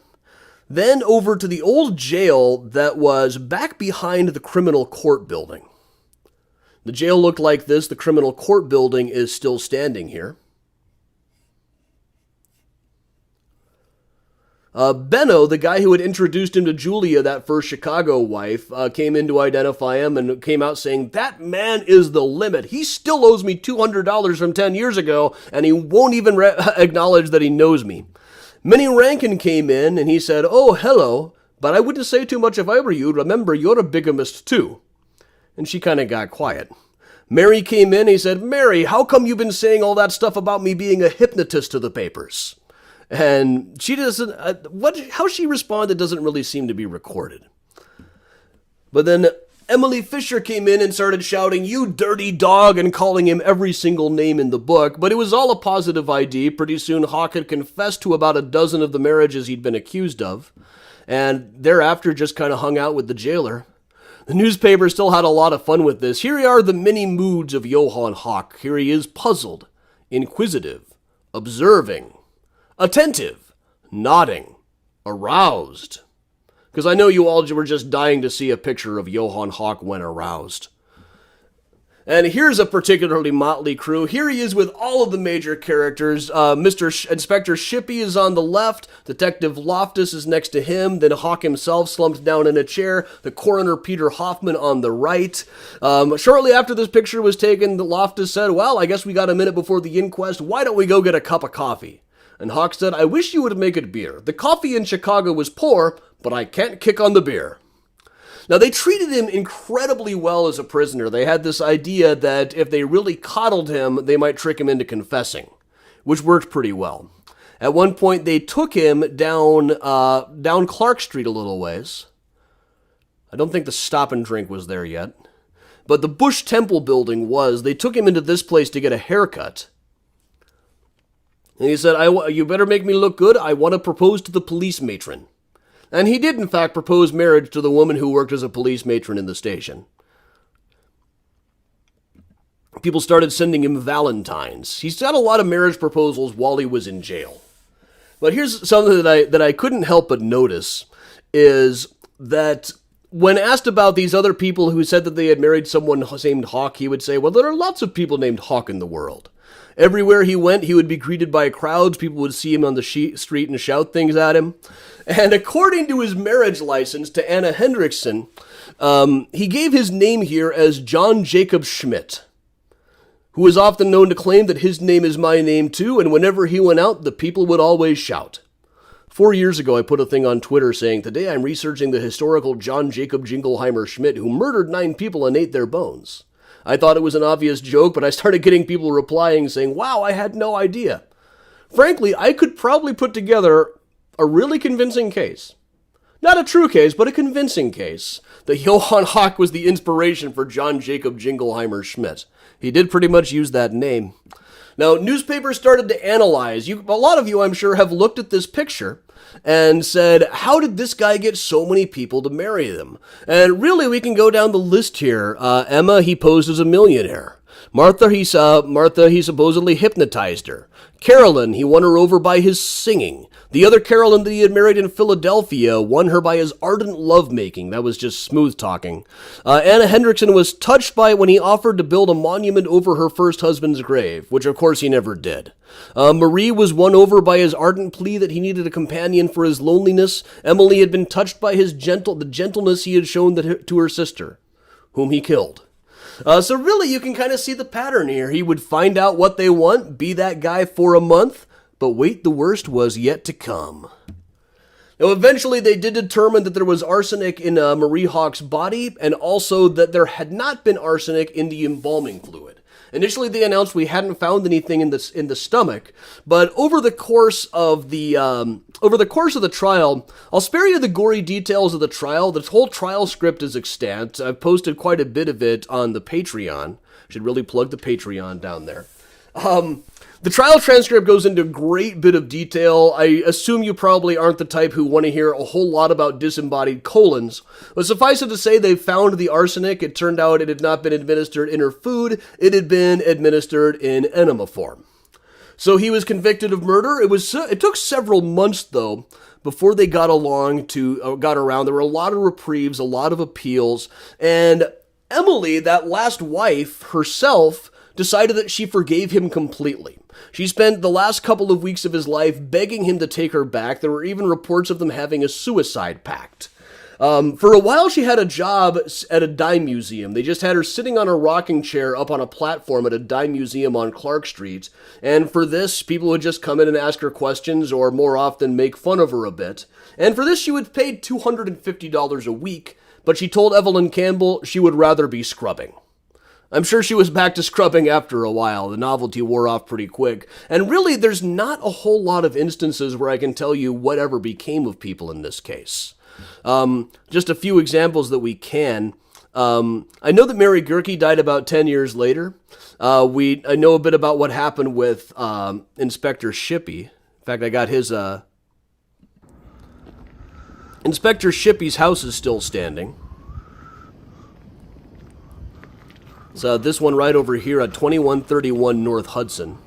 then over to the old jail that was back behind the criminal court building. The jail looked like this. The criminal court building is still standing here. Benno, the guy who had introduced him to Julia, that first Chicago wife, came in to identify him and came out saying, that man is the limit. He still owes me $200 from 10 years ago, and he won't even acknowledge that he knows me. Minnie Rankin came in, and he said, oh, hello, but I wouldn't say too much if I were you. Remember, you're a bigamist, too. And she kind of got quiet. Mary came in, he said, Mary, how come you've been saying all that stuff about me being a hypnotist to the papers? And she doesn't, how she responded doesn't really seem to be recorded. But then Emily Fisher came in and started shouting, you dirty dog, and calling him every single name in the book. But it was all a positive ID. Pretty soon, Hoch had confessed to about a dozen of the marriages he'd been accused of. And thereafter just kind of hung out with the jailer. The newspaper still had a lot of fun with this. Here are the many moods of Johann Hoch. Here he is, puzzled, inquisitive, observing, attentive, nodding, aroused. Because I know you all were just dying to see a picture of Johann Hoch when aroused. And here's a particularly motley crew. Here he is with all of the major characters. Inspector Shippey is on the left. Detective Loftus is next to him. Then Hoch himself slumped down in a chair. The coroner Peter Hoffman on the right. Shortly after this picture was taken, Loftus said, well, I guess we got a minute before the inquest. Why don't we go get a cup of coffee? And Hoch said, I wish you would make it beer. The coffee in Chicago was poor, but I can't kick on the beer. Now, they treated him incredibly well as a prisoner. They had this idea that if they really coddled him, they might trick him into confessing, which worked pretty well. At one point, they took him down Clark Street a little ways. I don't think the Stop and Drink was there yet. But the Bush Temple building was. They took him into this place to get a haircut. And he said, you better make me look good. I want to propose to the police matron. And he did, in fact, propose marriage to the woman who worked as a police matron in the station. People started sending him valentines. He's got a lot of marriage proposals while he was in jail. But here's something that I couldn't help but notice, is that when asked about these other people who said that they had married someone named Hoch, he would say, well, there are lots of people named Hoch in the world. Everywhere he went, he would be greeted by crowds. People would see him on the street and shout things at him. And according to his marriage license to Anna Hendrickson, he gave his name here as John Jacob Schmidt, who is often known to claim that his name is my name too, and whenever he went out, the people would always shout. 4 years ago, I put a thing on Twitter saying, today I'm researching the historical John Jacob Jingleheimer Schmidt, who murdered 9 people and ate their bones. I thought it was an obvious joke, but I started getting people replying saying, wow, I had no idea. Frankly, I could probably put together a really convincing case. Not a true case, but a convincing case that Johann Hoch was the inspiration for John Jacob Jingleheimer Schmidt. He did pretty much use that name. Now, newspapers started to analyze. A lot of you, I'm sure, have looked at this picture and said, how did this guy get so many people to marry them? And really, we can go down the list here. Emma, he posed as a millionaire. Martha, he supposedly hypnotized her. Carolyn, he won her over by his singing. The other Carolyn that he had married in Philadelphia won her by his ardent lovemaking. That was just smooth talking. Anna Hendrickson was touched by it when he offered to build a monument over her first husband's grave, which of course he never did. Marie was won over by his ardent plea that he needed a companion for his loneliness. Emily had been touched by the gentleness he had shown to her sister, whom he killed. So really, you can kind of see the pattern here. He would find out what they want, be that guy for a month, but wait, the worst was yet to come. Now, eventually, they did determine that there was arsenic in Marie Hoch's body, and also that there had not been arsenic in the embalming fluid. Initially, they announced we hadn't found anything in the stomach, but over the course of the trial, I'll spare you the gory details of the trial. The whole trial script is extant. I've posted quite a bit of it on the Patreon. Should really plug the Patreon down there. The trial transcript goes into a great bit of detail. I assume you probably aren't the type who want to hear a whole lot about disembodied colons, but suffice it to say they found the arsenic. It turned out it had not been administered in her food. It had been administered in enema form. So he was convicted of murder. It took several months, though, before they got around. There were a lot of reprieves, a lot of appeals, and Emily, that last wife herself, decided that she forgave him completely. She spent the last couple of weeks of his life begging him to take her back. There were even reports of them having a suicide pact. For a while, she had a job at a dime museum. They just had her sitting on a rocking chair up on a platform at a dime museum on Clark Street. And for this, people would just come in and ask her questions, or more often make fun of her a bit. And for this, she was paid $250 a week, but she told Evelyn Campbell she would rather be scrubbing. I'm sure she was back to scrubbing after a while. The novelty wore off pretty quick. And really, there's not a whole lot of instances where I can tell you whatever became of people in this case. Just a few examples that we can. I know that Mary Gerke died about 10 years later. I know a bit about what happened with Inspector Shippey. In fact, I got his... Inspector Shippey's house is still standing. So this one right over here at 2131 North Hudson.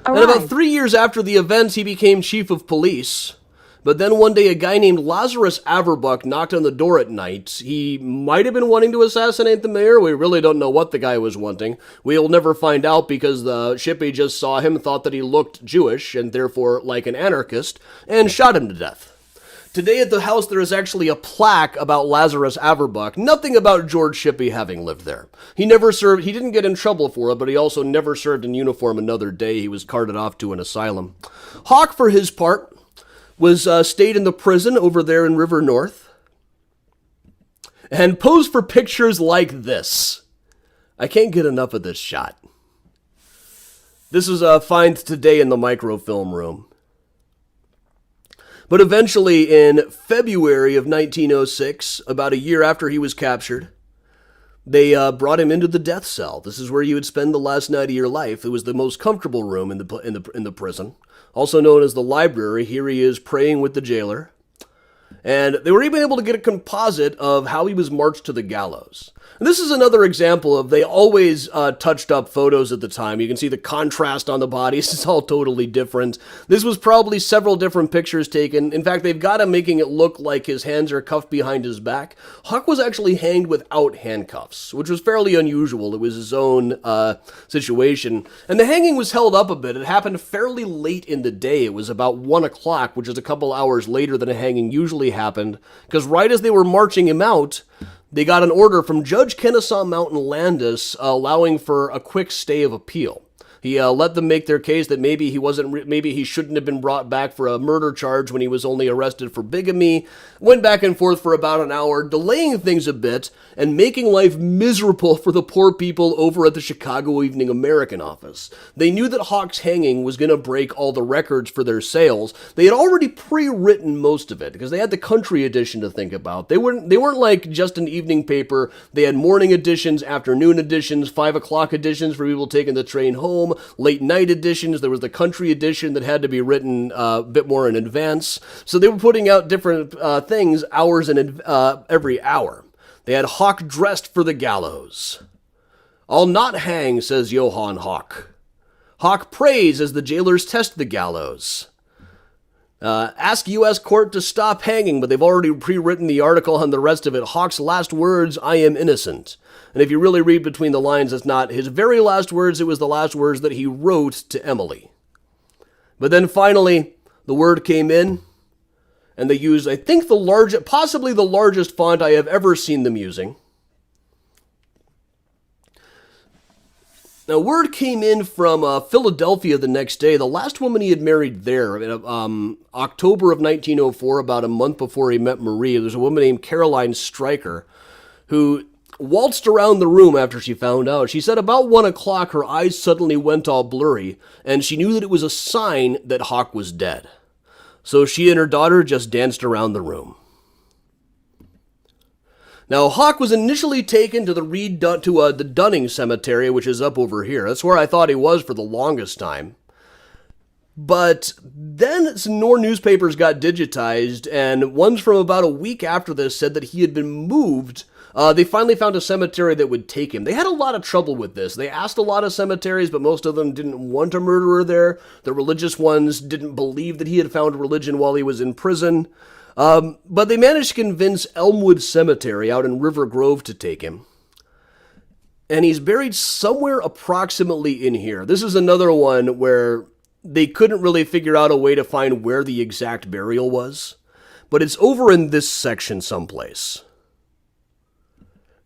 And about 3 years after the events, he became chief of police. But then one day, a guy named Lazarus Averbuck knocked on the door at night. He might have been wanting to assassinate the mayor. We really don't know what the guy was wanting. We'll never find out because the Shippey just saw him, thought that he looked Jewish, and therefore like an anarchist, and shot him to death. Today at the house, there is actually a plaque about Lazarus Averbuck. Nothing about George Shippey having lived there. He never served, he didn't get in trouble for it, but he also never served in uniform another day. He was carted off to an asylum. Hoch, for his part, was stayed in the prison over there in River North and posed for pictures like this. I can't get enough of this shot. This is a find today in the microfilm room. But eventually, in February of 1906, about a year after he was captured, they brought him into the death cell. This is where you would spend the last night of your life. It was the most comfortable room in the prison, also known as the library. Here he is praying with the jailer. And they were even able to get a composite of how he was marched to the gallows. And this is another example of they always touched up photos at the time. You can see the contrast on the bodies. It's all totally different. This was probably several different pictures taken. In fact, they've got him making it look like his hands are cuffed behind his back. Hoch was actually hanged without handcuffs, which was fairly unusual. It was his own situation. And the hanging was held up a bit. It happened fairly late in the day. It was about 1 o'clock, which is a couple hours later than a hanging usually happened, because right as they were marching him out, they got an order from Judge Kennesaw Mountain Landis allowing for a quick stay of appeal. He let them make their case that maybe he shouldn't have been brought back for a murder charge when he was only arrested for bigamy. Went back and forth for about an hour, delaying things a bit and making life miserable for the poor people over at the Chicago Evening American office. They knew that Hoch's hanging was going to break all the records for their sales. They had already pre-written most of it because they had the country edition to think about. They weren't like just an evening paper. They had morning editions, afternoon editions, 5 o'clock editions for people taking the train home, late night editions. There was the country edition that had to be written a bit more in advance. So they were putting out different things hours in every hour. They had Hoch dressed for the gallows. "I'll not hang," says Johann Hoch. Hoch prays as the jailers test the gallows. Ask U.S. court to stop hanging, but they've already pre-written the article on the rest of it. Hoch's last words, "I am innocent." And if you really read between the lines, it's not his very last words, it was the last words that he wrote to Emily. But then finally, the word came in, and they used, I think, possibly the largest font I have ever seen them using. Now, word came in from Philadelphia the next day. The last woman he had married there, in October of 1904, about a month before he met Marie, there's a woman named Caroline Stryker who waltzed around the room after she found out. She said about 1 o'clock, her eyes suddenly went all blurry, and she knew that it was a sign that Hoch was dead. So she and her daughter just danced around the room. Now, Hoch was initially taken to the Dunning Cemetery, which is up over here. That's where I thought he was for the longest time. But then some more newspapers got digitized, and ones from about a week after this said that he had been moved. They finally found a cemetery that would take him. They had a lot of trouble with this. They asked a lot of cemeteries, but most of them didn't want a murderer there. The religious ones didn't believe that he had found religion while he was in prison. But they managed to convince Elmwood Cemetery out in River Grove to take him. And he's buried somewhere approximately in here. This is another one where they couldn't really figure out a way to find where the exact burial was. But it's over in this section someplace.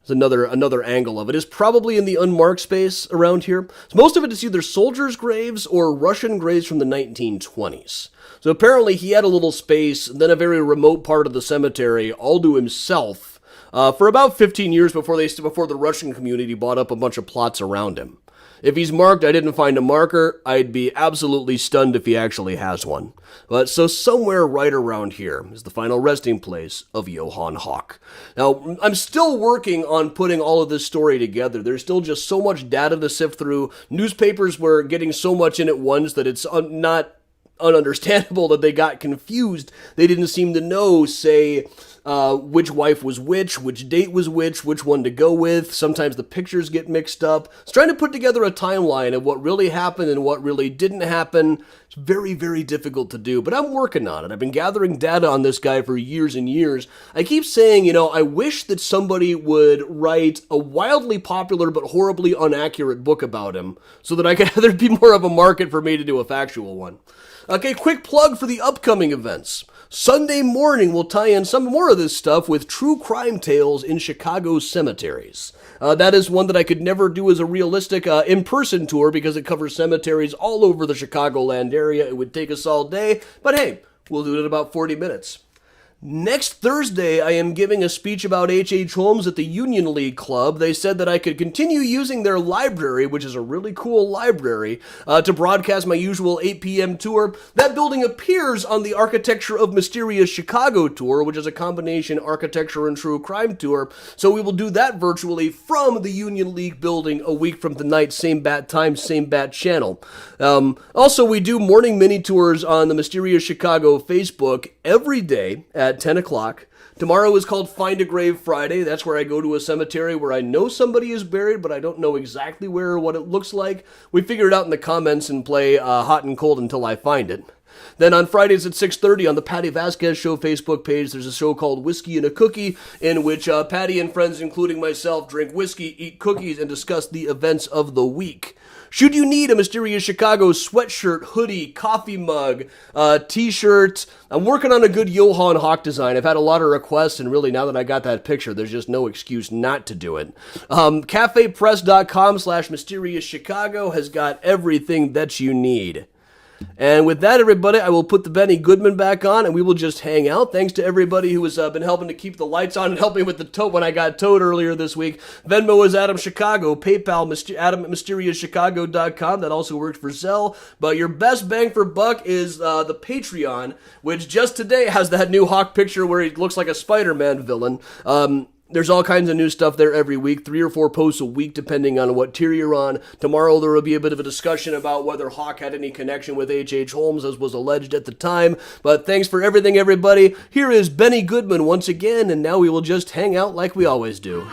There's another angle of it. It's probably in the unmarked space around here. So most of it is either soldiers' graves or Russian graves from the 1920s. So apparently he had a little space, then a very remote part of the cemetery, all to himself, for about 15 years before the Russian community bought up a bunch of plots around him. If he's marked, I didn't find a marker. I'd be absolutely stunned if he actually has one. But so somewhere right around here is the final resting place of Johann Hoch. Now, I'm still working on putting all of this story together. There's still just so much data to sift through. Newspapers were getting so much in at once that it's not ununderstandable that they got confused. They didn't seem to know, say, which wife was which date was which one to go with. Sometimes the pictures get mixed up. It's trying to put together a timeline of what really happened and what really didn't happen. It's very, very difficult to do, but I'm working on it. I've been gathering data on this guy for years and years. I keep saying, I wish that somebody would write a wildly popular but horribly inaccurate book about him so that there'd be more of a market for me to do a factual one. Okay, quick plug for the upcoming events. Sunday morning, we'll tie in some more of this stuff with true crime tales in Chicago cemeteries. That is one that I could never do as a realistic in-person tour because it covers cemeteries all over the Chicagoland area. It would take us all day, but hey, we'll do it in about 40 minutes. Next Thursday, I am giving a speech about H.H. Holmes at the Union League Club. They said that I could continue using their library, which is a really cool library, to broadcast my usual 8 p.m. tour. That building appears on the Architecture of Mysterious Chicago tour, which is a combination architecture and true crime tour. So we will do that virtually from the Union League building a week from tonight, same bat time, same bat channel. Also, we do morning mini tours on the Mysterious Chicago Facebook every day at 10 o'clock. Tomorrow is called Find a Grave Friday. That's where I go to a cemetery where I know somebody is buried, but I don't know exactly where or what it looks like. We figure it out in the comments and play hot and cold until I find it. Then on Fridays at 6:30 on the Patty Vasquez Show Facebook page, there's a show called Whiskey and a Cookie, in which Patty and friends, including myself, drink whiskey, eat cookies, and discuss the events of the week. Should you need a Mysterious Chicago sweatshirt, hoodie, coffee mug, t-shirt, I'm working on a good Johann Hoch design. I've had a lot of requests, and really now that I got that picture, there's just no excuse not to do it. cafepress.com/Mysterious Chicago has got everything that you need. And with that, everybody, I will put the Benny Goodman back on, and we will just hang out. Thanks to everybody who has been helping to keep the lights on and help me with the tote when I got towed earlier this week. Venmo is Adam Chicago. PayPal, Adam at MysteriousChicago.com. That also works for Zelle. But your best bang for buck is the Patreon, which just today has that new Hawk picture where he looks like a Spider-Man villain. There's all kinds of new stuff there every week, 3 or 4 posts a week depending on what tier you're on. Tomorrow there will be a bit of a discussion about whether Hoch had any connection with H.H. Holmes, as was alleged at the time. But thanks for everything, everybody. Here is Benny Goodman once again, and now we will just hang out like we always do.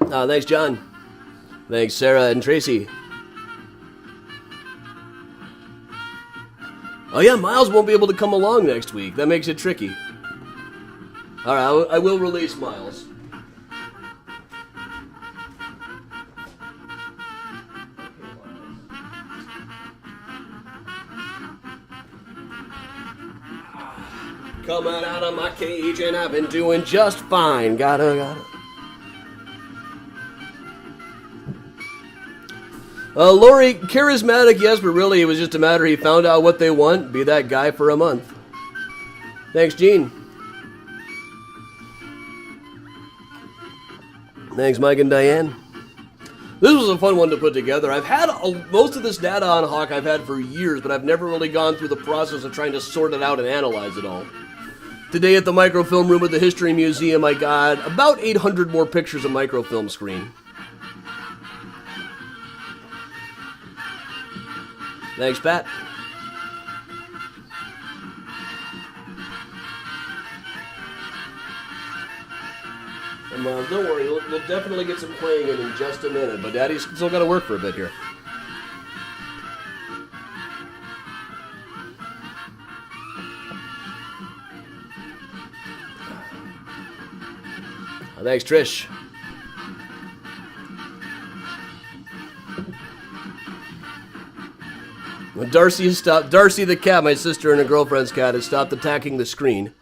Thanks, John. Thanks, Sarah and Tracy. Oh yeah, Miles won't be able to come along next week. That makes it tricky. Alright, I will release Miles. Coming out of my cage and I've been doing just fine. Gotta. Lori, charismatic, yes, but really it was just a matter he found out what they want. Be that guy for a month. Thanks, Gene. Thanks, Mike and Diane. This was a fun one to put together. I've had most of this data on Hoch I've had for years, but I've never really gone through the process of trying to sort it out and analyze it all. Today at the microfilm room at the History Museum, I got about 800 more pictures of microfilm screen. Thanks, Pat. Don't worry, we'll definitely get some playing in just a minute, but Daddy's still got to work for a bit here. Thanks, Trish. When Darcy the cat, my sister and her girlfriend's cat, has stopped attacking the screen.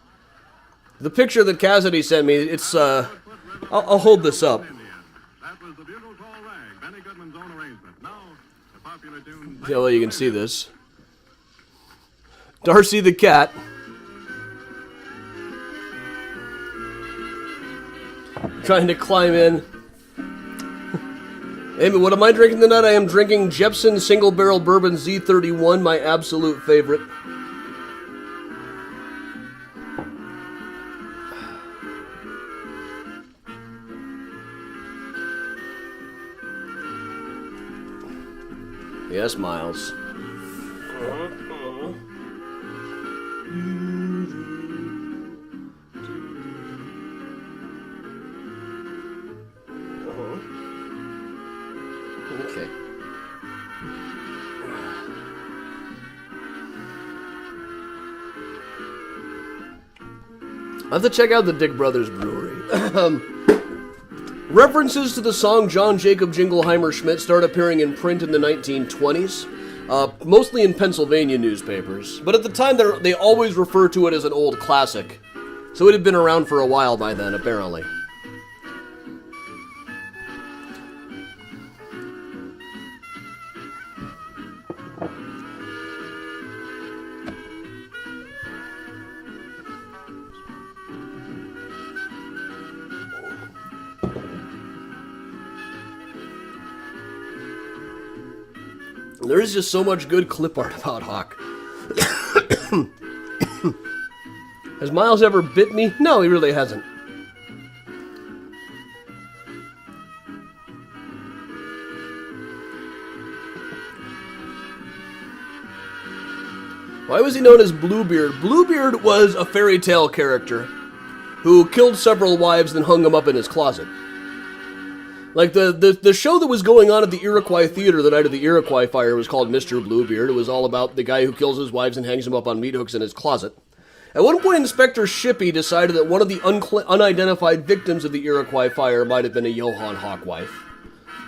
The picture that Cassidy sent me, it's, I'll hold this up. Yeah, well, you can see this. Darcy the cat. Trying to climb in. Amy, what am I drinking tonight? I am drinking Jepson Single Barrel Bourbon Z31, my absolute favorite. Yes, Miles. Okay. I have to check out the Dick Brothers Brewery. References to the song John Jacob Jingleheimer Schmidt start appearing in print in the 1920s, mostly in Pennsylvania newspapers. But at the time, they always refer to it as an old classic. So it had been around for a while by then, apparently. There is just so much good clip art about Hoch. Has Miles ever bit me? No, he really hasn't. Why was he known as Bluebeard? Bluebeard was a fairy tale character who killed several wives and hung them up in his closet. Like, the show that was going on at the Iroquois Theater the night of the Iroquois fire was called Mr. Bluebeard. It was all about the guy who kills his wives and hangs them up on meat hooks in his closet. At one point, Inspector Shippey decided that one of the unidentified victims of the Iroquois fire might have been a Johann Hoch wife.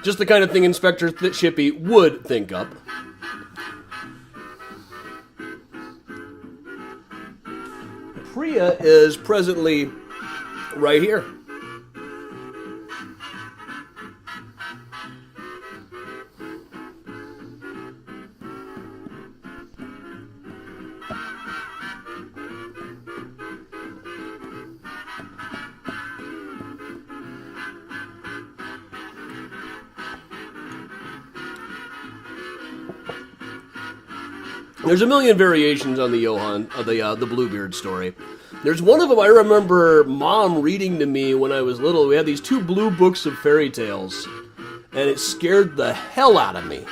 Just the kind of thing Inspector Shippey would think up. Priya is presently right here. There's a million variations on the Johann, the Bluebeard story. There's one of them I remember Mom reading to me when I was little. We had these two blue books of fairy tales, and it scared the hell out of me.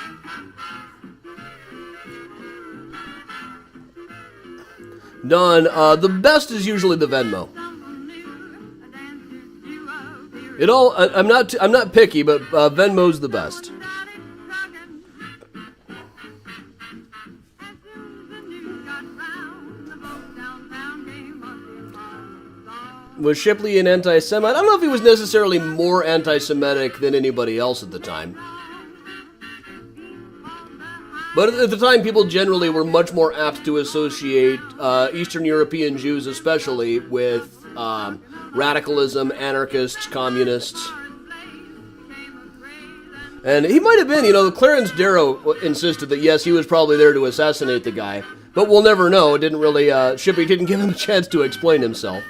Don, the best is usually the Venmo. I'm not picky, but Venmo's the best. Was Shipley an anti-Semite? I don't know if he was necessarily more anti-Semitic than anybody else at the time. But at the time, people generally were much more apt to associate Eastern European Jews especially with radicalism, anarchists, communists. And he might have been, Clarence Darrow insisted that, yes, he was probably there to assassinate the guy. But we'll never know. It didn't really, Shippey didn't give him a chance to explain himself.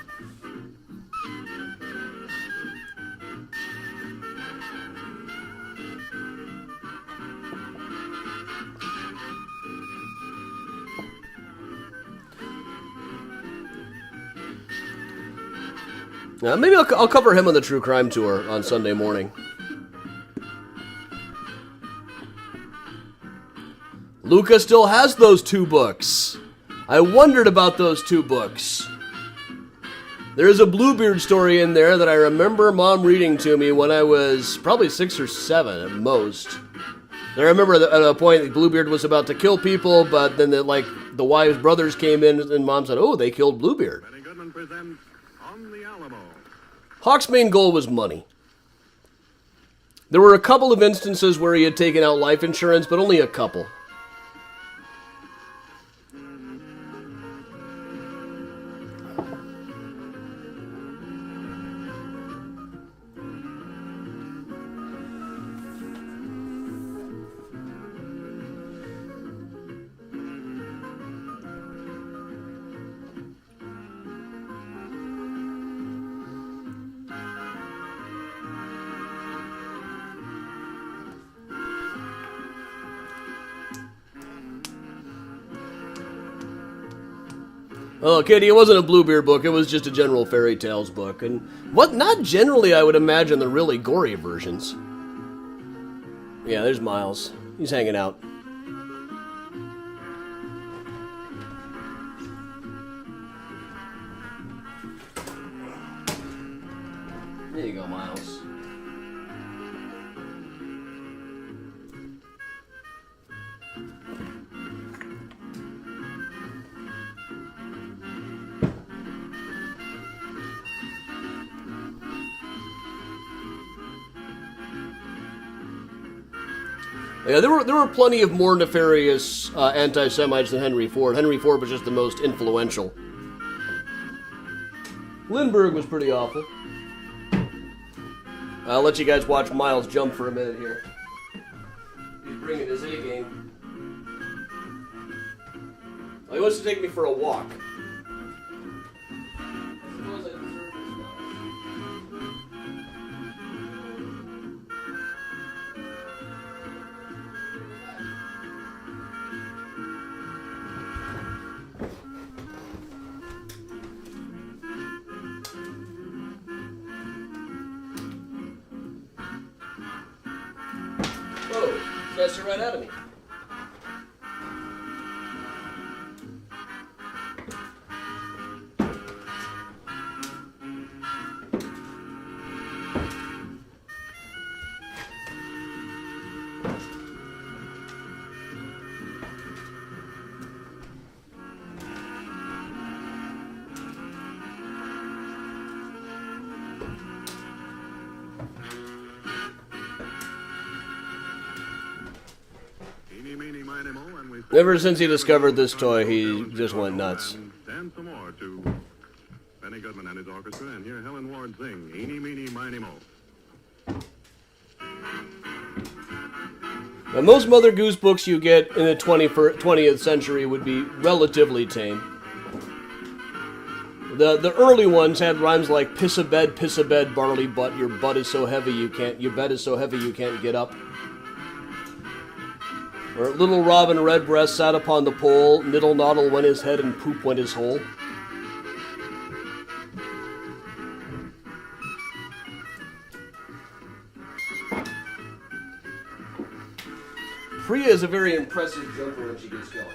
Maybe I'll cover him on the True Crime Tour on Sunday morning. Luca still has those 2 books. I wondered about those 2 books. There's a Bluebeard story in there that I remember Mom reading to me when I was probably 6 or 7 at most. I remember at a point Bluebeard was about to kill people, but then the wives' brothers came in and Mom said, "Oh, they killed Bluebeard." Hoch's main goal was money. There were a couple of instances where he had taken out life insurance, but only a couple. Oh, Katie, it wasn't a Bluebeard book. It was just a general fairy tales book. And not generally, I would imagine, the really gory versions. Yeah, there's Miles. He's hanging out. There you go, Miles. Yeah, there were plenty of more nefarious anti-Semites than Henry Ford. Henry Ford was just the most influential. Lindbergh was pretty awful. I'll let you guys watch Miles jump for a minute here. He's bringing his A game. Well, he wants to take me for a walk. That's right out of me. Ever since he discovered this toy, he just went nuts. And some more to Benny Goodman and his orchestra, and hear Helen Ward sing "Eeny, Meeny, Miny, Mo." Now, most Mother Goose books you get in the 20th century would be relatively tame. The early ones had rhymes like piss a bed, barley butt, your butt is so heavy your bed is so heavy you can't get up. Or little Robin Redbreast sat upon the pole, niddle noddle went his head and poop went his hole. Priya is a very impressive jumper when she gets going.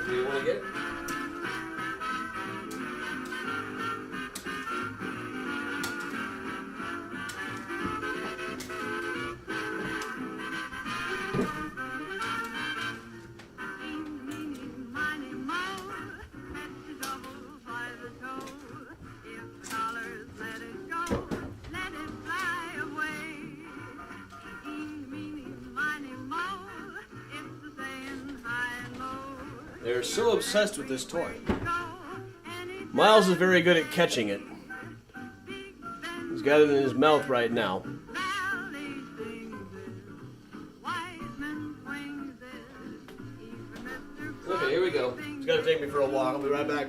Do you want to get it? They're so obsessed with this toy. Miles is very good at catching it. He's got it in his mouth right now. Okay, here we go. He's got to take me for a walk. I'll be right back.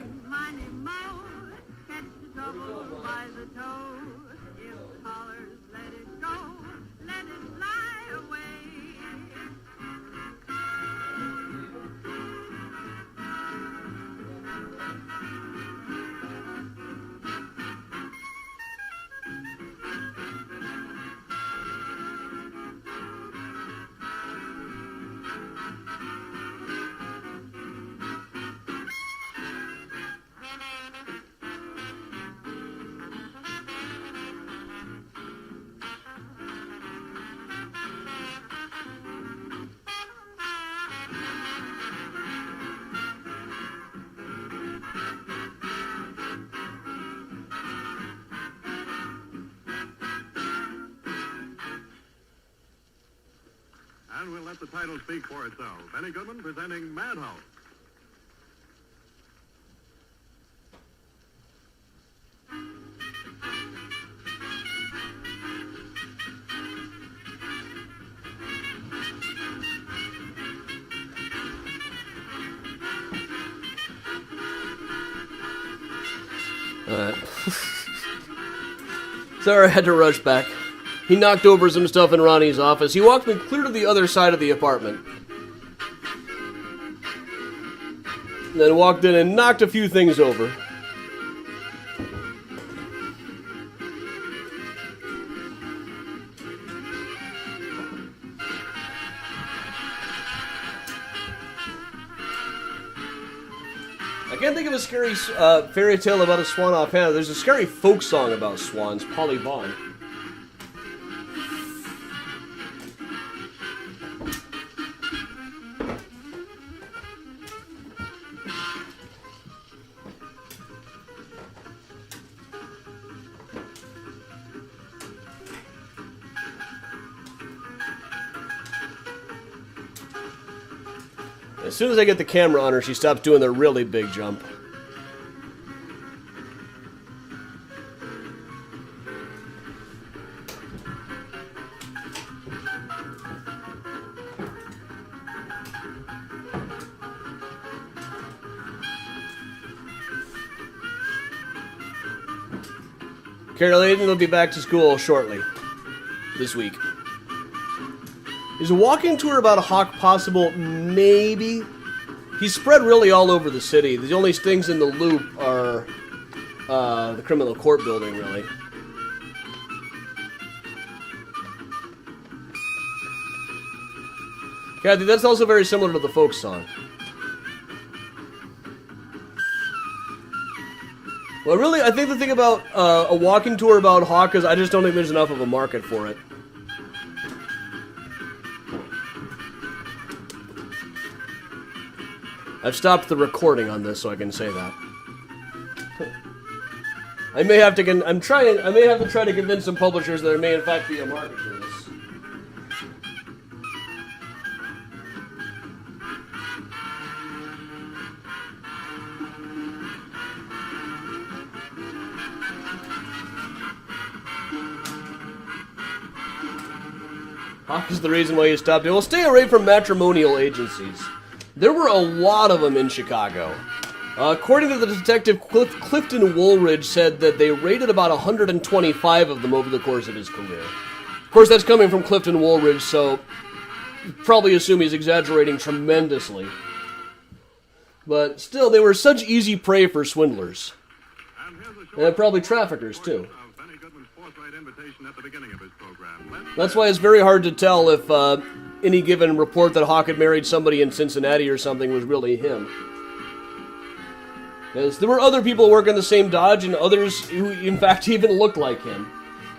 And we'll let the title speak for itself. Benny Goodman presenting Madhouse. Alright. Sorry, I had to rush back. He knocked over some stuff in Ronnie's office. He walked me clear to the other side of the apartment. Then walked in and knocked a few things over. I can't think of a scary fairy tale about a swan offhand. There's a scary folk song about swans, Polly Vaughan. As soon as I get the camera on her, she stops doing the really big jump. Carol Aiden will be back to school shortly. This week. Is a walking tour about a Hoch possible? Maybe. He's spread really all over the city. The only things in the loop are the criminal court building, really. Kathy, that's also very similar to the folk song. Well, really, I think the thing about a walking tour about Hoch is I just don't think there's enough of a market for it. I've stopped the recording on this so I can say that. I may have to try to convince some publishers that there may in fact be a market for this. Hoch is the reason why you stopped it. Well, stay away from matrimonial agencies. There were a lot of them in Chicago. According to the detective, Clifton Woolridge said that they raided about 125 of them over the course of his career. Of course, that's coming from Clifton Woolridge, so you probably assume he's exaggerating tremendously. But still, they were such easy prey for swindlers. And probably traffickers, too. That's why it's very hard to tell if any given report that Hoch had married somebody in Cincinnati or something was really him. Because there were other people working the same dodge and others who, in fact, even looked like him.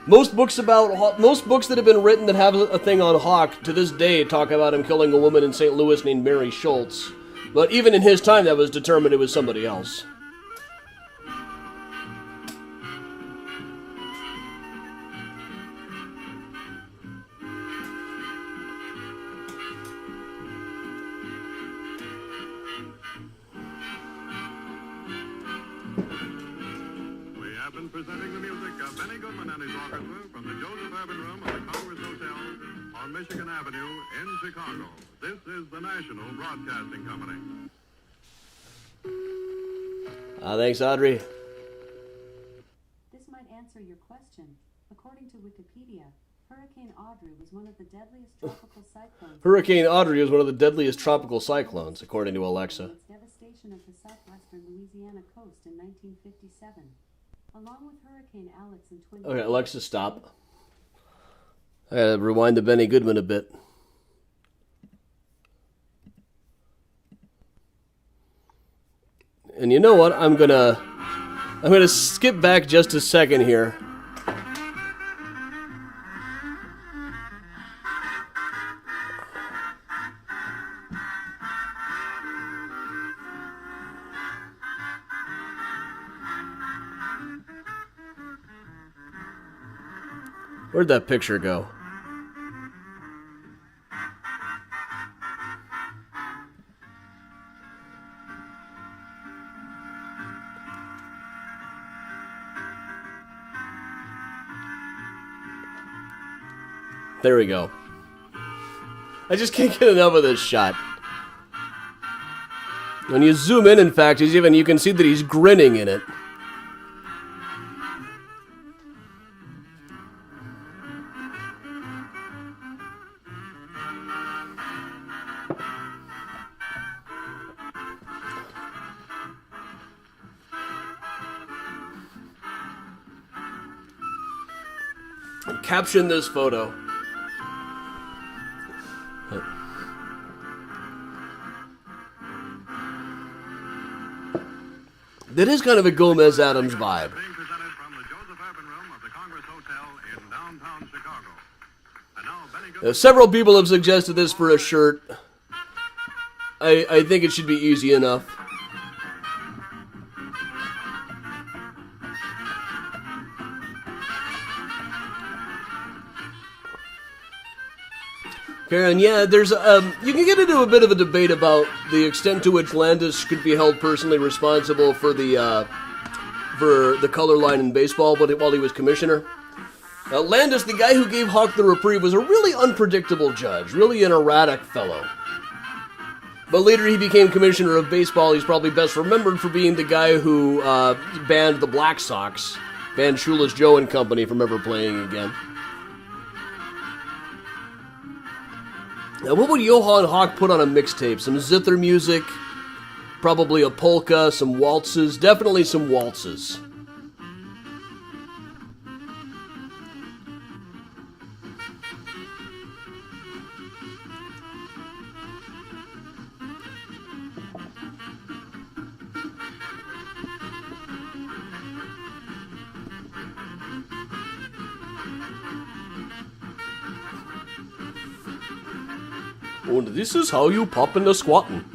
Most books that have been written that have a thing on Hoch to this day talk about him killing a woman in St. Louis named Mary Schultz. But even in his time, that was determined it was somebody else. presenting the music of Benny Goodman and his orchestra from the Joseph Urban Room of the Congress Hotel on Michigan Avenue in Chicago. This is the National Broadcasting Company. Thanks, Audrey. This might answer your question. According to Wikipedia, Hurricane Audrey was one of the deadliest tropical cyclones. Hurricane Audrey was one of the deadliest tropical cyclones, according to Alexa. Its devastation of the southwestern Louisiana coast in 1957. Along with Hurricane Alex in 20... Okay, Alexa, stop. I gotta rewind to Benny Goodman a bit. And you know what? I'm gonna skip back just a second here. Where'd that picture go? There we go. I just can't get enough of this shot. When you zoom in fact, you can see that he's grinning in it. Caption this photo. That is kind of a Gomez Adams vibe. Being presented from the Joseph Urban Room of the Congress Hotel in downtown Chicago. And now Benny Goodman. Several people have suggested this for a shirt. I think it should be easy enough. Karen, yeah, there's you can get into a bit of a debate about the extent to which Landis could be held personally responsible for the color line in baseball while he was commissioner. Landis, the guy who gave Hoch the reprieve, was a really unpredictable judge, really an erratic fellow. But later he became commissioner of baseball. He's probably best remembered for being the guy who banned the Black Sox, banned Shoeless Joe and company from ever playing again. Now, what would Johann Hoch put on a mixtape? Some zither music, probably a polka, some waltzes, definitely some waltzes. And this is how you pop in the squatting.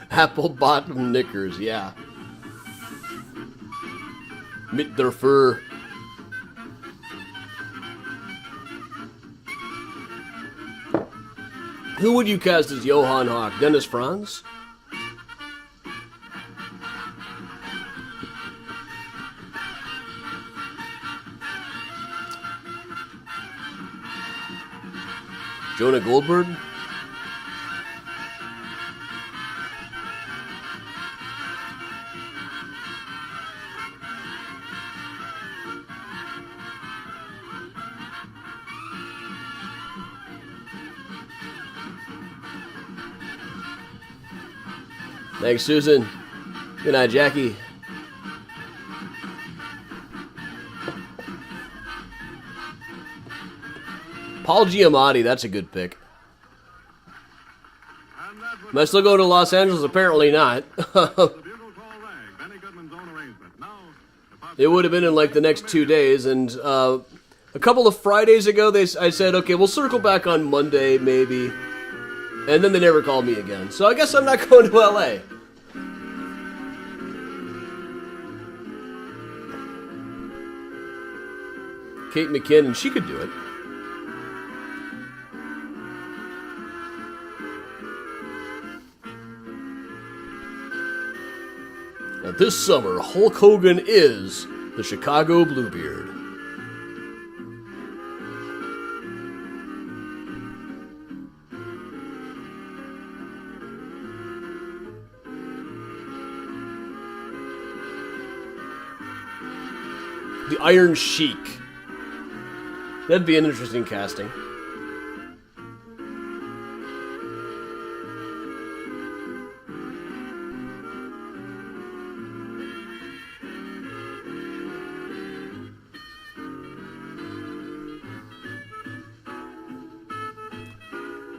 Apple bottom knickers, yeah. Mit der Fur. Who would you cast as Johann Hoch? Dennis Franz? Jonah Goldberg? Thanks, Susan. Good night, Jackie. Paul Giamatti, that's a good pick. And that was Am I still going to Los Angeles? Apparently not. the bugle call rang. Benny Goodman's own arrangement. Now, the It would have been in like the next 2 days, and a couple of Fridays ago, I said, okay, we'll circle back on Monday, maybe. And then they never called me again. So I guess I'm not going to L.A. Kate McKinnon, she could do it. Now this summer, Hulk Hogan is the Chicago Bluebeard. The Iron Sheik. That'd be an interesting casting.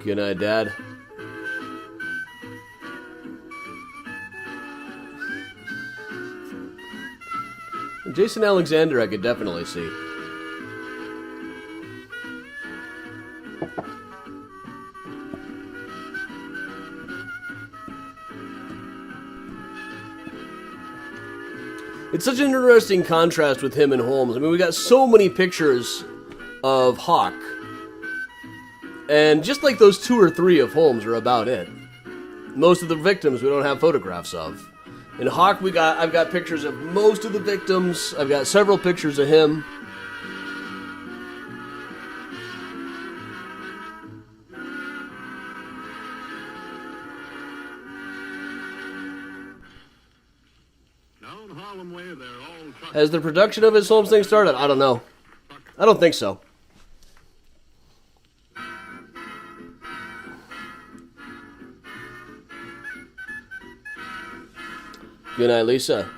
Good night, Dad. Jason Alexander I could definitely see. It's such an interesting contrast with him and Holmes. I mean, we got so many pictures of Hoch. And just like those 2 or 3 of Holmes are about it. Most of the victims we don't have photographs of. In Hoch, I've got pictures of most of the victims. I've got several pictures of him. down Harlem Way, they're all trucks. Has the production of his Holmes thing started? I don't know. I don't think so. Good night, Lisa.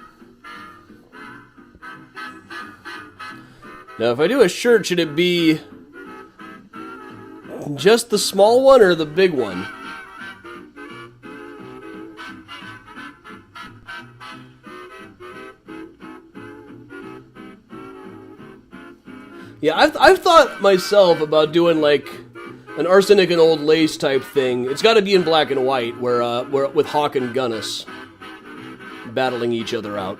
Now, if I do a shirt, should it be just the small one or the big one? Yeah, I've thought myself about doing like an arsenic and old lace type thing. It's got to be in black and white, where with Hoch and Gunnis battling each other out.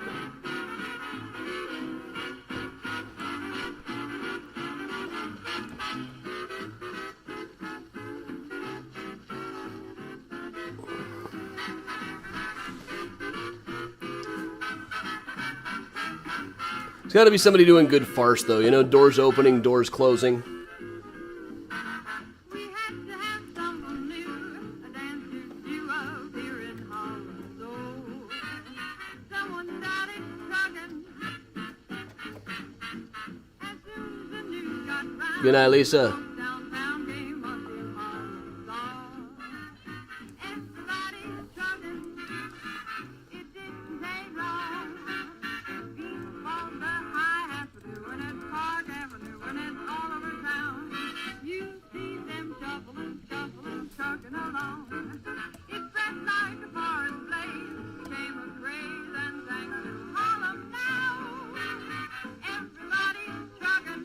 It's got to be somebody doing good farce, though. You know, doors opening, doors closing. We had to have someone new, a dancer duo here in Harlem. So someone started trucking. As soon as the news got round, Good night, Lisa. downtown came up in Harlem Star. Everybody's trucking. It didn't take long. People on the High Avenue and at Park Avenue and it's all over town. You see them shuffling, trucking along. It spread like a forest blaze, became a craze and sang to Harlem now. Everybody's trucking.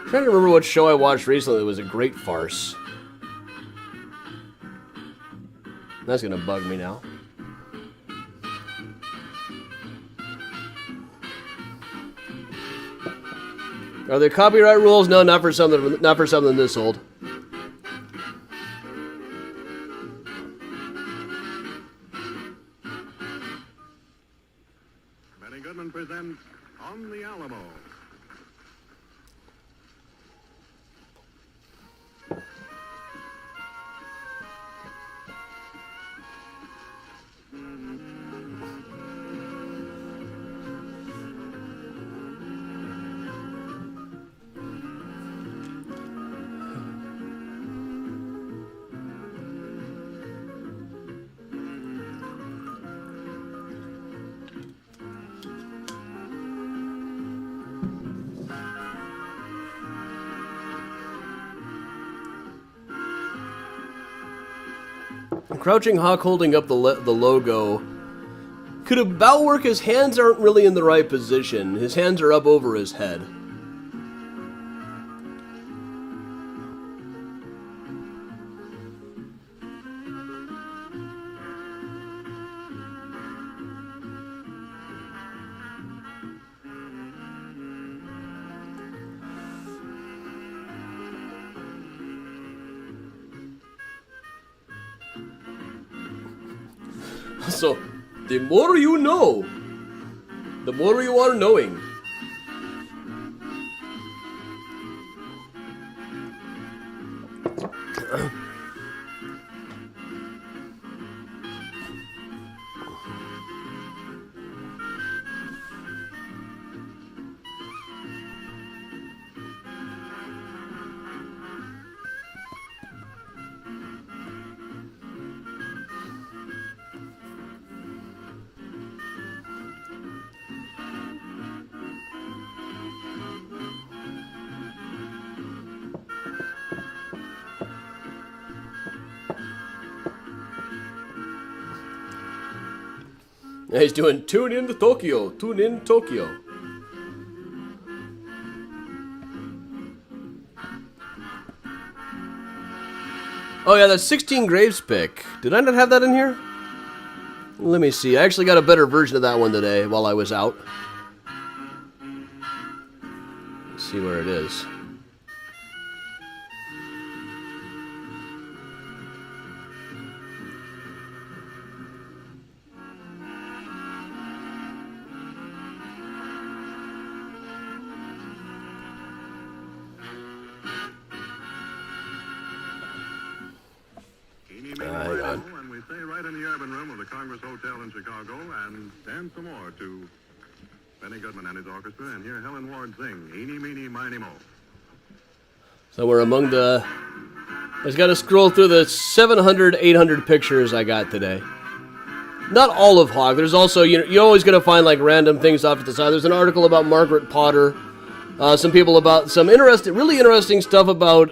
I'm trying to remember what show I watched recently that was a great farce. That's gonna bug me now. Are there copyright rules? No, not for something this old. Benny Goodman presents On the Alamo. Crouching Hawk holding up the logo could about work. His hands aren't really in the right position. His hands are up over his head. So, the more you know, the more you are knowing. He's doing Tune in to Tokyo, Tune in Tokyo. Oh yeah, that 16 Graves pick. Did I not have that in here? Let me see. I actually got a better version of that one today while I was out. Let's see where it is. Hang on. And we stay right in the urban room of the Congress Hotel in Chicago and dance some more to Benny Goodman and his orchestra and hear Helen Ward sing Eeny, Meeny, Miny, Mo. So we're among the... I just got to scroll through the 700, 800 pictures I got today. Not all of Hoch. There's also, you're always going to find like random things off to the side. There's an article about Margaret Potter. Some people about some really interesting stuff about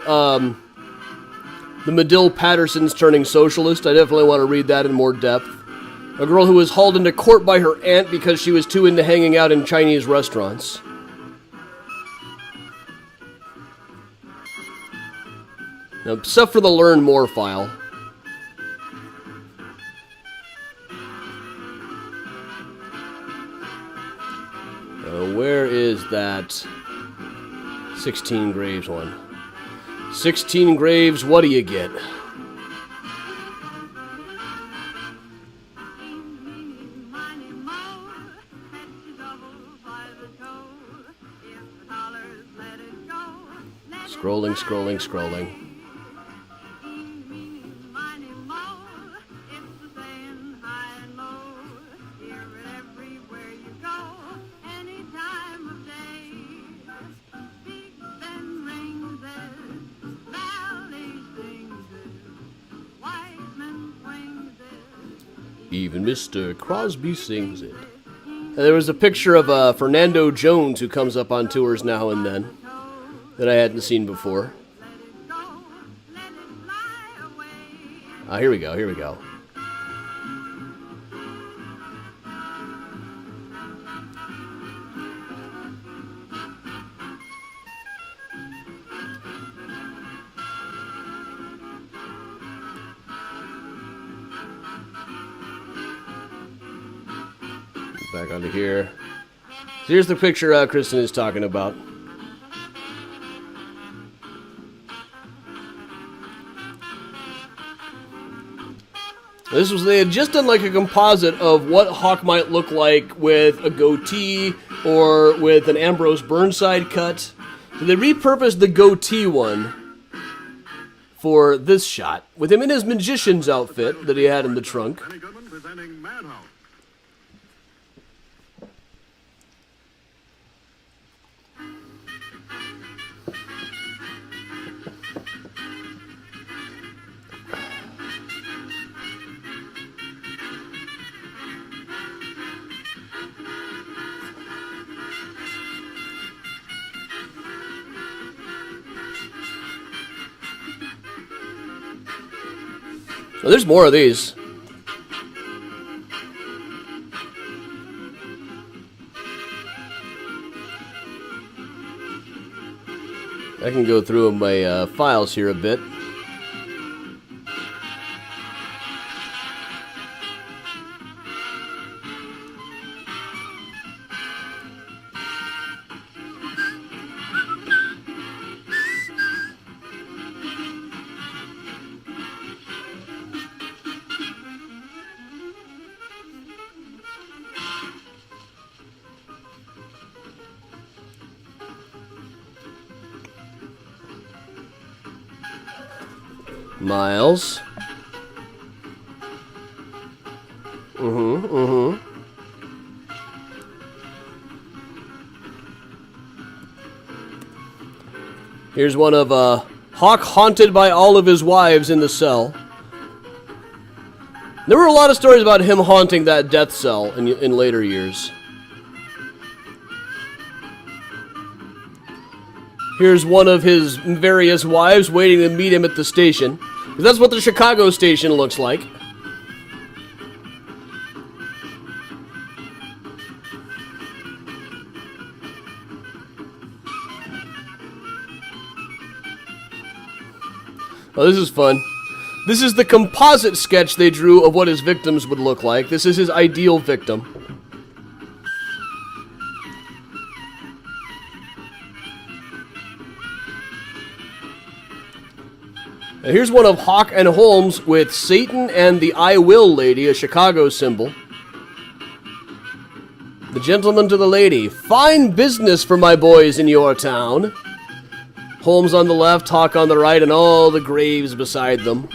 the Medill Pattersons turning socialist. I definitely want to read that in more depth. A girl who was hauled into court by her aunt because she was too into hanging out in Chinese restaurants. Now, except for the Learn More file. Where is that 16 Graves one? 16 Graves, what do you get? Scrolling, scrolling, scrolling. Even Mr. Crosby sings it. There was a picture of Fernando Jones who comes up on tours now and then that I hadn't seen before. Here we go, here we go. Back onto here. So here's the picture Kristen is talking about. They had just done like a composite of what Hoch might look like with a goatee or with an Ambrose Burnside cut. So they repurposed the goatee one for this shot with him in his magician's outfit that he had in the trunk. Benny Goodman presenting Madhouse. Oh, there's more of these. I can go through my files here a bit. Miles. Here's one of Hoch haunted by all of his wives in the cell. There were a lot of stories about him haunting that death cell in later years. Here's one of his various wives waiting to meet him at the station. That's what the Chicago station looks like. Oh, this is fun. This is the composite sketch they drew of what his victims would look like. This is his ideal victim. Now here's one of Hoch and Holmes with Satan and the I Will Lady, a Chicago symbol. The gentleman to the lady. Fine business for my boys in your town. Holmes on the left, Hoch on the right, and all the graves beside them.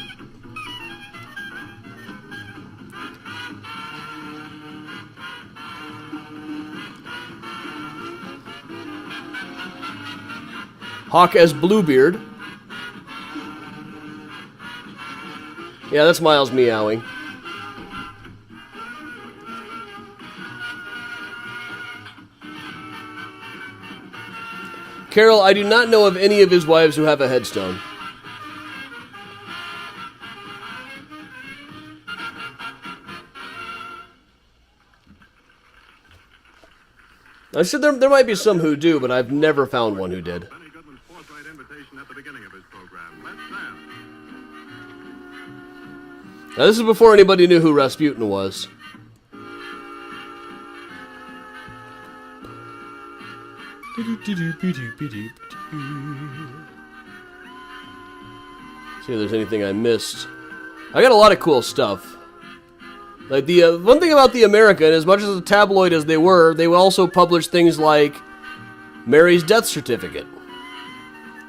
Hoch as Bluebeard. Yeah, that's Miles meowing. Carol, I do not know of any of his wives who have a headstone. I said there might be some who do, but I've never found one who did. Benny Goodman's forthright invitation at the beginning of his program. Let's dance. Now, this is before anybody knew who Rasputin was. See if there's anything I missed. I got a lot of cool stuff. Like the one thing about the American, as much as a tabloid as they also published things like Mary's death certificate,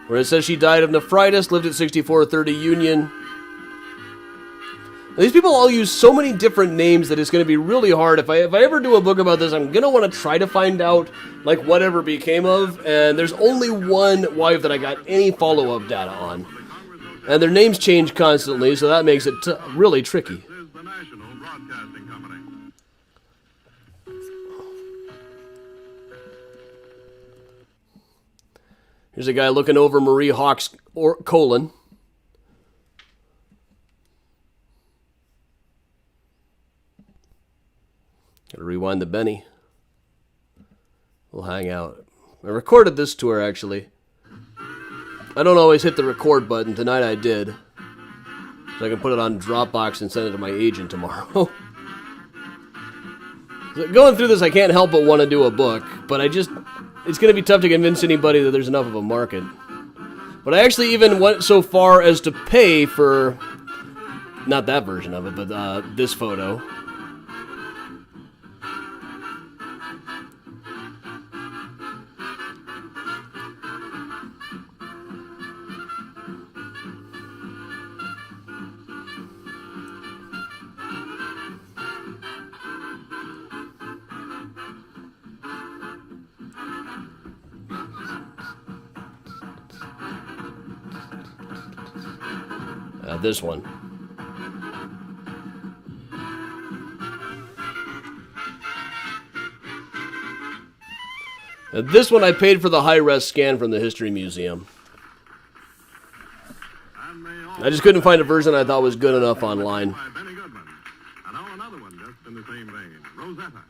where it says she died of nephritis, lived at 6430 Union. These people all use so many different names that it's going to be really hard. If I ever do a book about this, I'm going to want to try to find out like whatever became of. And there's only one wife that I got any follow-up data on. And their names change constantly, so that makes it really tricky. This is the National Broadcasting Company. Here's a guy looking over Marie Hoch's colon. Gotta rewind the Benny. We'll hang out. I recorded this tour, actually. I don't always hit the record button. Tonight I did. So I can put it on Dropbox and send it to my agent tomorrow. Going through this, I can't help but want to do a book. But it's going to be tough to convince anybody that there's enough of a market. But I actually even went so far as to pay for... Not that version of it, but this photo. This one. This one I paid for the high-res scan from the History Museum. I just couldn't find a version I thought was good enough online. By Benny Goodman. And now another one just in the same vein. Rosetta.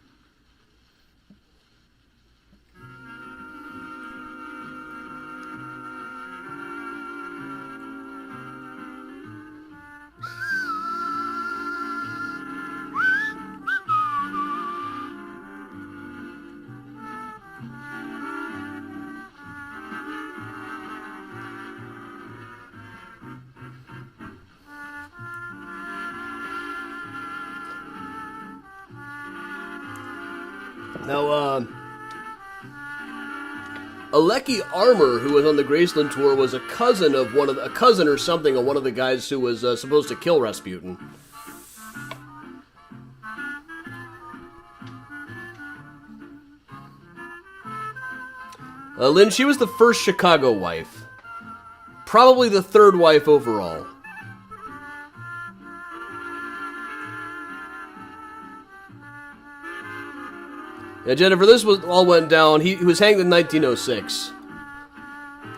Now, Aleki Armour, who was on the Graceland tour, was a cousin or something of one of the guys who was supposed to kill Rasputin. Lynn, she was the first Chicago wife. Probably the third wife overall. Yeah, Jennifer, this all went down. He was hanged in 1906.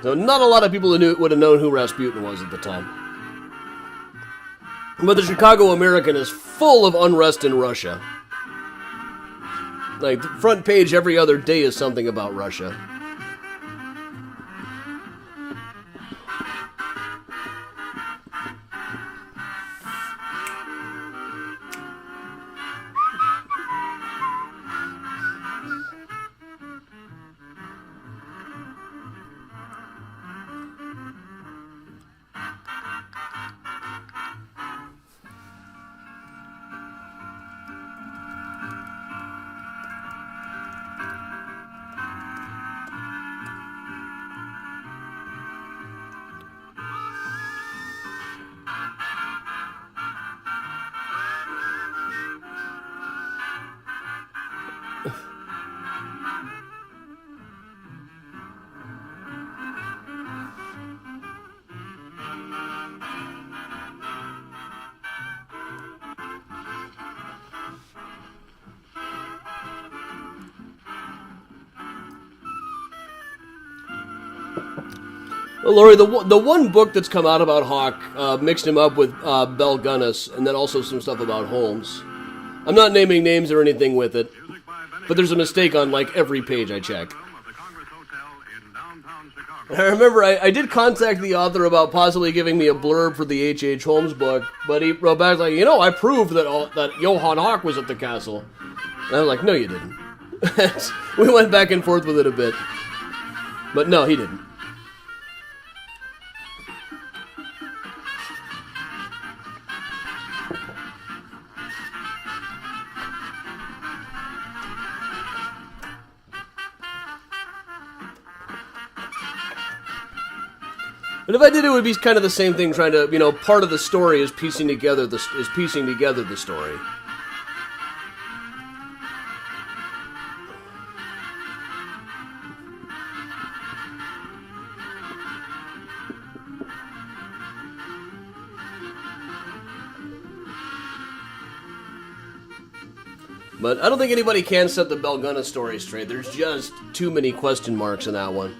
So not a lot of people would have known who Rasputin was at the time. But the Chicago American is full of unrest in Russia. Like, the front page every other day is something about Russia. Well, Lori, the one book that's come out about Hoch mixed him up with Bell Gunnis, and then also some stuff about Holmes. I'm not naming names or anything with it, but there's a mistake on like every page I check. I remember I did contact the author about possibly giving me a blurb for the H.H. Holmes book, but he wrote back like, I proved that Johann Hoch was at the castle. And I was like, no, you didn't. We went back and forth with it a bit, but no, he didn't. But if I did, it would be kind of the same thing. Trying to, part of the story is piecing together the story. But I don't think anybody can set the Bell Gunnis story straight. There's just too many question marks in that one.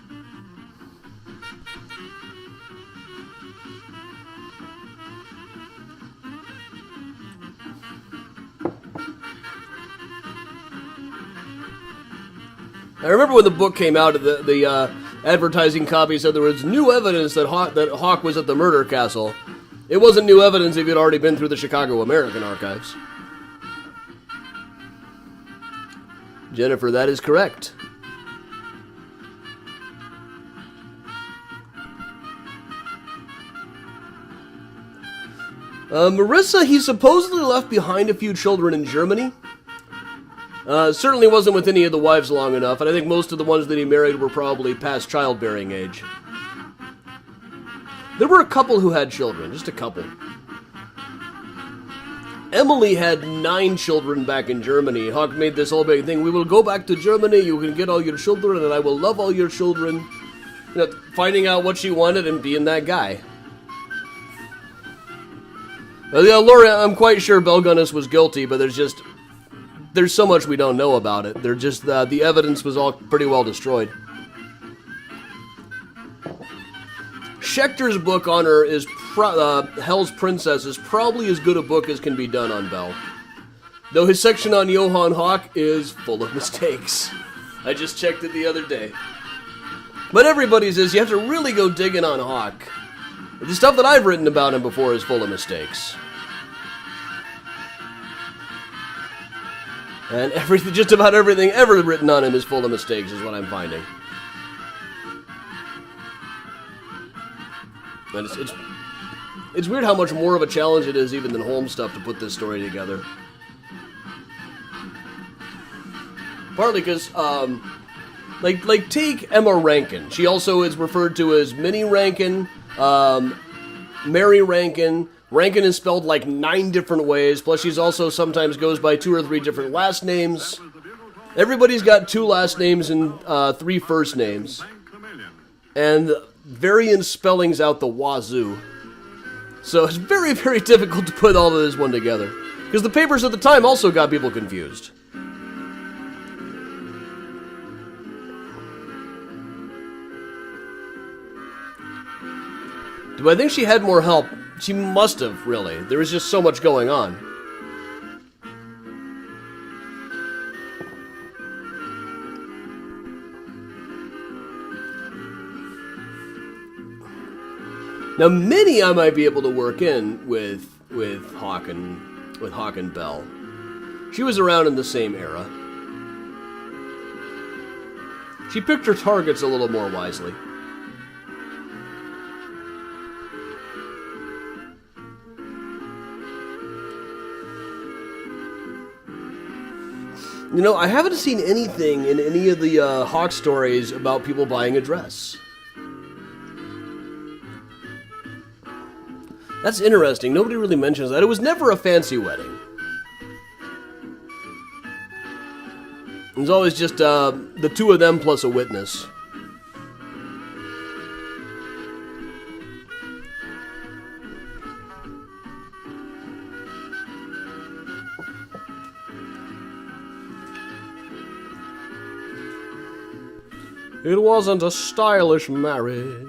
I remember when the book came out, the advertising copy said there was new evidence that Hoch was at the murder castle. It wasn't new evidence if you'd already been through the Chicago American archives. Jennifer, that is correct. Marissa, he supposedly left behind a few children in Germany. Certainly wasn't with any of the wives long enough, and I think most of the ones that he married were probably past childbearing age. There were a couple who had children, just a couple. Emily had 9 children back in Germany. Hoch made this whole big thing. We will go back to Germany, you can get all your children, and I will love all your children. Finding out what she wanted and being that guy. Yeah, Laura, I'm quite sure Bell Gunnis was guilty, but there's so much we don't know about it. The evidence was all pretty well destroyed. Schechter's book on her is Hell's Princess is probably as good a book as can be done on Bell. Though his section on Johann Hoch is full of mistakes. I just checked it the other day. But everybody's is, you have to really go digging on Hoch. The stuff that I've written about him before is full of mistakes. And just about everything ever written on him is full of mistakes, is what I'm finding. And it's weird how much more of a challenge it is even than Holmes stuff to put this story together. Partly because, like take Emma Rankin. She also is referred to as Minnie Rankin, Mary Rankin. Rankin is spelled like 9 different ways, plus she's also sometimes goes by 2 or 3 different last names. Everybody's got 2 last names and 3 first names. And variant spellings out the wazoo. So it's very, very difficult to put all of this one together. Because the papers at the time also got people confused. Do I think she had more help? She must have, really. There was just so much going on. Now, Minnie I might be able to work in with Hoch and Bell. She was around in the same era. She picked her targets a little more wisely. You know, I haven't seen anything in any of the Hoch stories about people buying a dress. That's interesting. Nobody really mentions that. It was never a fancy wedding. It was always just the 2 of them plus a witness. It wasn't a stylish marriage.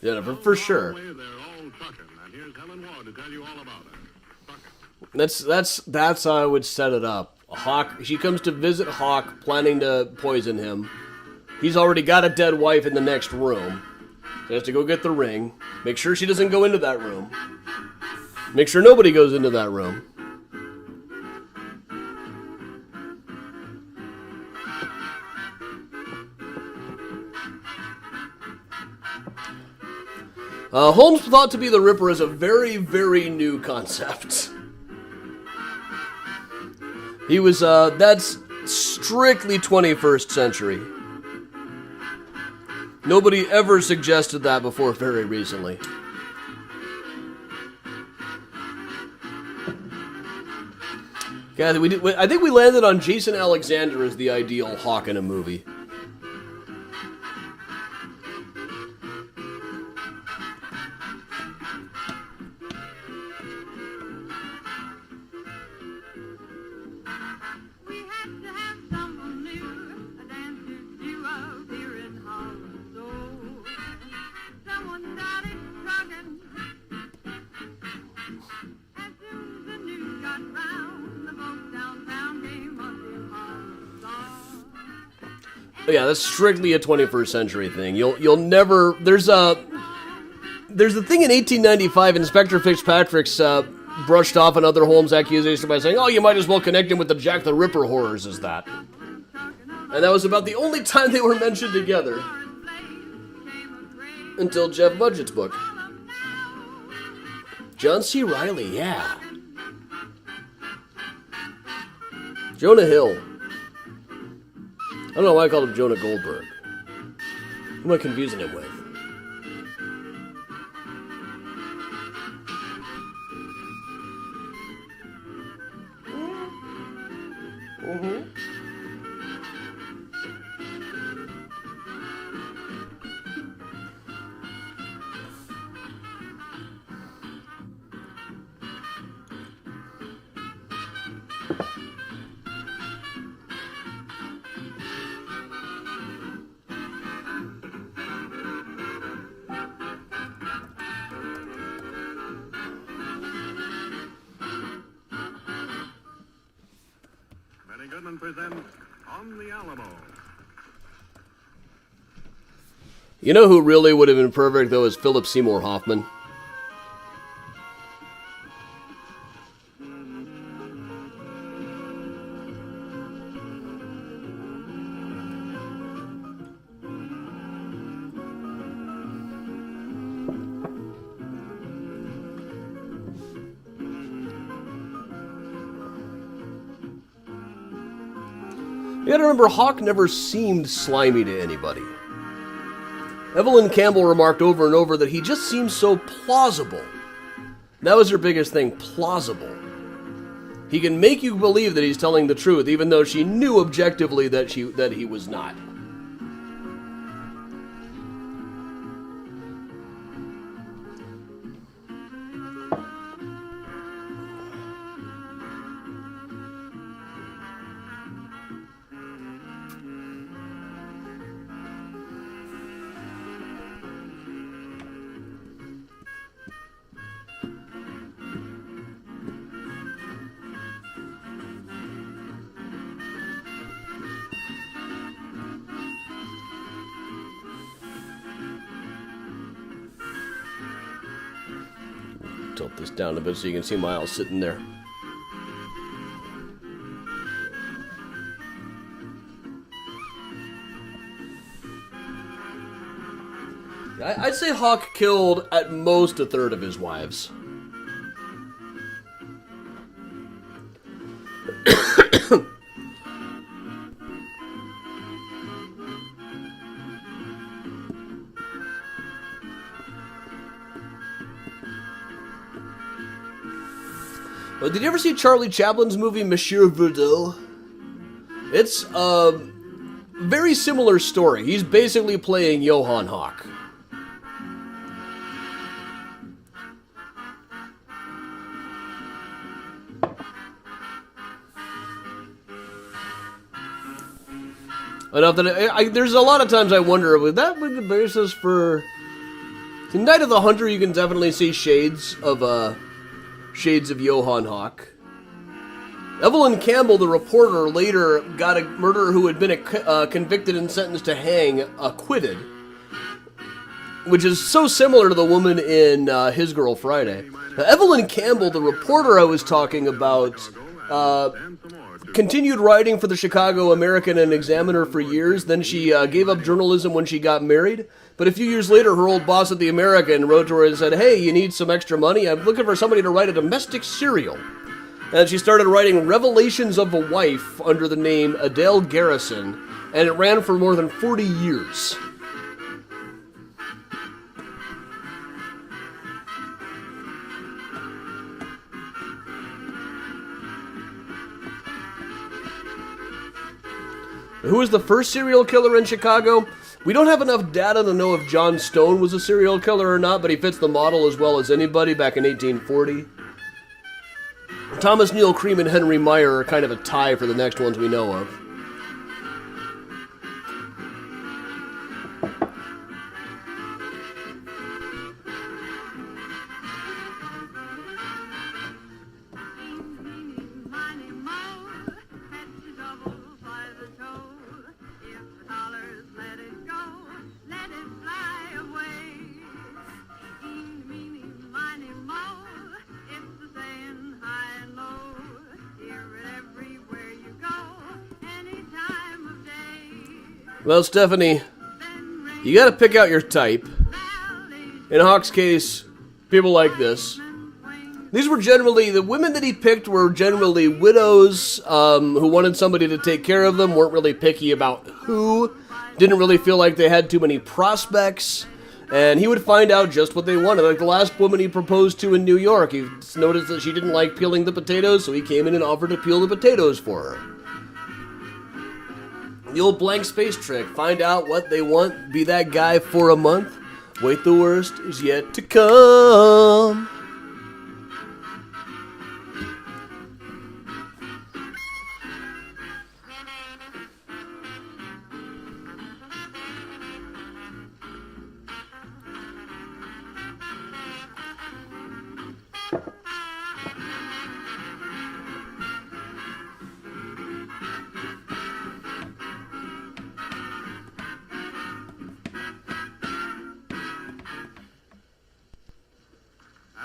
Yeah, for sure. That's how I would set it up. Hoch, she comes to visit Hoch, planning to poison him. He's already got a dead wife in the next room. She has to go get the ring. Make sure she doesn't go into that room. Make sure nobody goes into that room. Holmes thought to be the Ripper is a very, very new concept. He was, that's strictly 21st century. Nobody ever suggested that before very recently. Yeah, I think we landed on Jason Alexander as the ideal Hoch in a movie. Yeah, that's strictly a 21st century thing. You'll never. There's a thing in 1895. Inspector Fitzpatrick's brushed off another Holmes accusation by saying, "Oh, you might as well connect him with the Jack the Ripper horrors as that." And that was about the only time they were mentioned together until Jeff Budgett's book. John C. Reilly, yeah. Jonah Hill. I don't know why I called him Jonah Goldberg. Who am I confusing him with? Chapman presents On the Alamo. You know who really would have been perfect, though, is Philip Seymour Hoffman. You gotta remember, Hoch never seemed slimy to anybody. Evelyn Campbell remarked over and over that he just seems so plausible. That was her biggest thing, plausible. He can make you believe that he's telling the truth, even though she knew objectively that he was not. Tilt this down a bit so you can see Miles sitting there. I'd say Hoch killed at most a third of his wives. Did you ever see Charlie Chaplin's movie Monsieur Verdot? It's a very similar story. He's basically playing Johann Hoch. Enough that there's a lot of times I wonder, would that be the basis for... In Night of the Hunter, you can definitely see shades of Johann Hoch. Evelyn Campbell, the reporter, later got a murderer who had been convicted and sentenced to hang acquitted, which is so similar to the woman in His Girl Friday. Now, Evelyn Campbell, the reporter I was talking about, continued writing for the Chicago American and Examiner for years. Then she gave up journalism when she got married. But a few years later, her old boss at the American wrote to her and said, "Hey, you need some extra money? I'm looking for somebody to write a domestic serial." And she started writing Revelations of a Wife under the name Adele Garrison, and it ran for more than 40 years. Who was the first serial killer in Chicago? We don't have enough data to know if John Stone was a serial killer or not, but he fits the model as well as anybody back in 1840. Thomas Neal Cream and Henry Meyer are kind of a tie for the next ones we know of. Well, Stephanie, you gotta pick out your type. In Hoch's case, people like this. These were generally, the women that he picked were generally widows who wanted somebody to take care of them, weren't really picky about who, didn't really feel like they had too many prospects, and he would find out just what they wanted. Like the last woman he proposed to in New York, he noticed that she didn't like peeling the potatoes, so he came in and offered to peel the potatoes for her. The old blank space trick. Find out what they want, be that guy for a month. Wait, the worst is yet to come.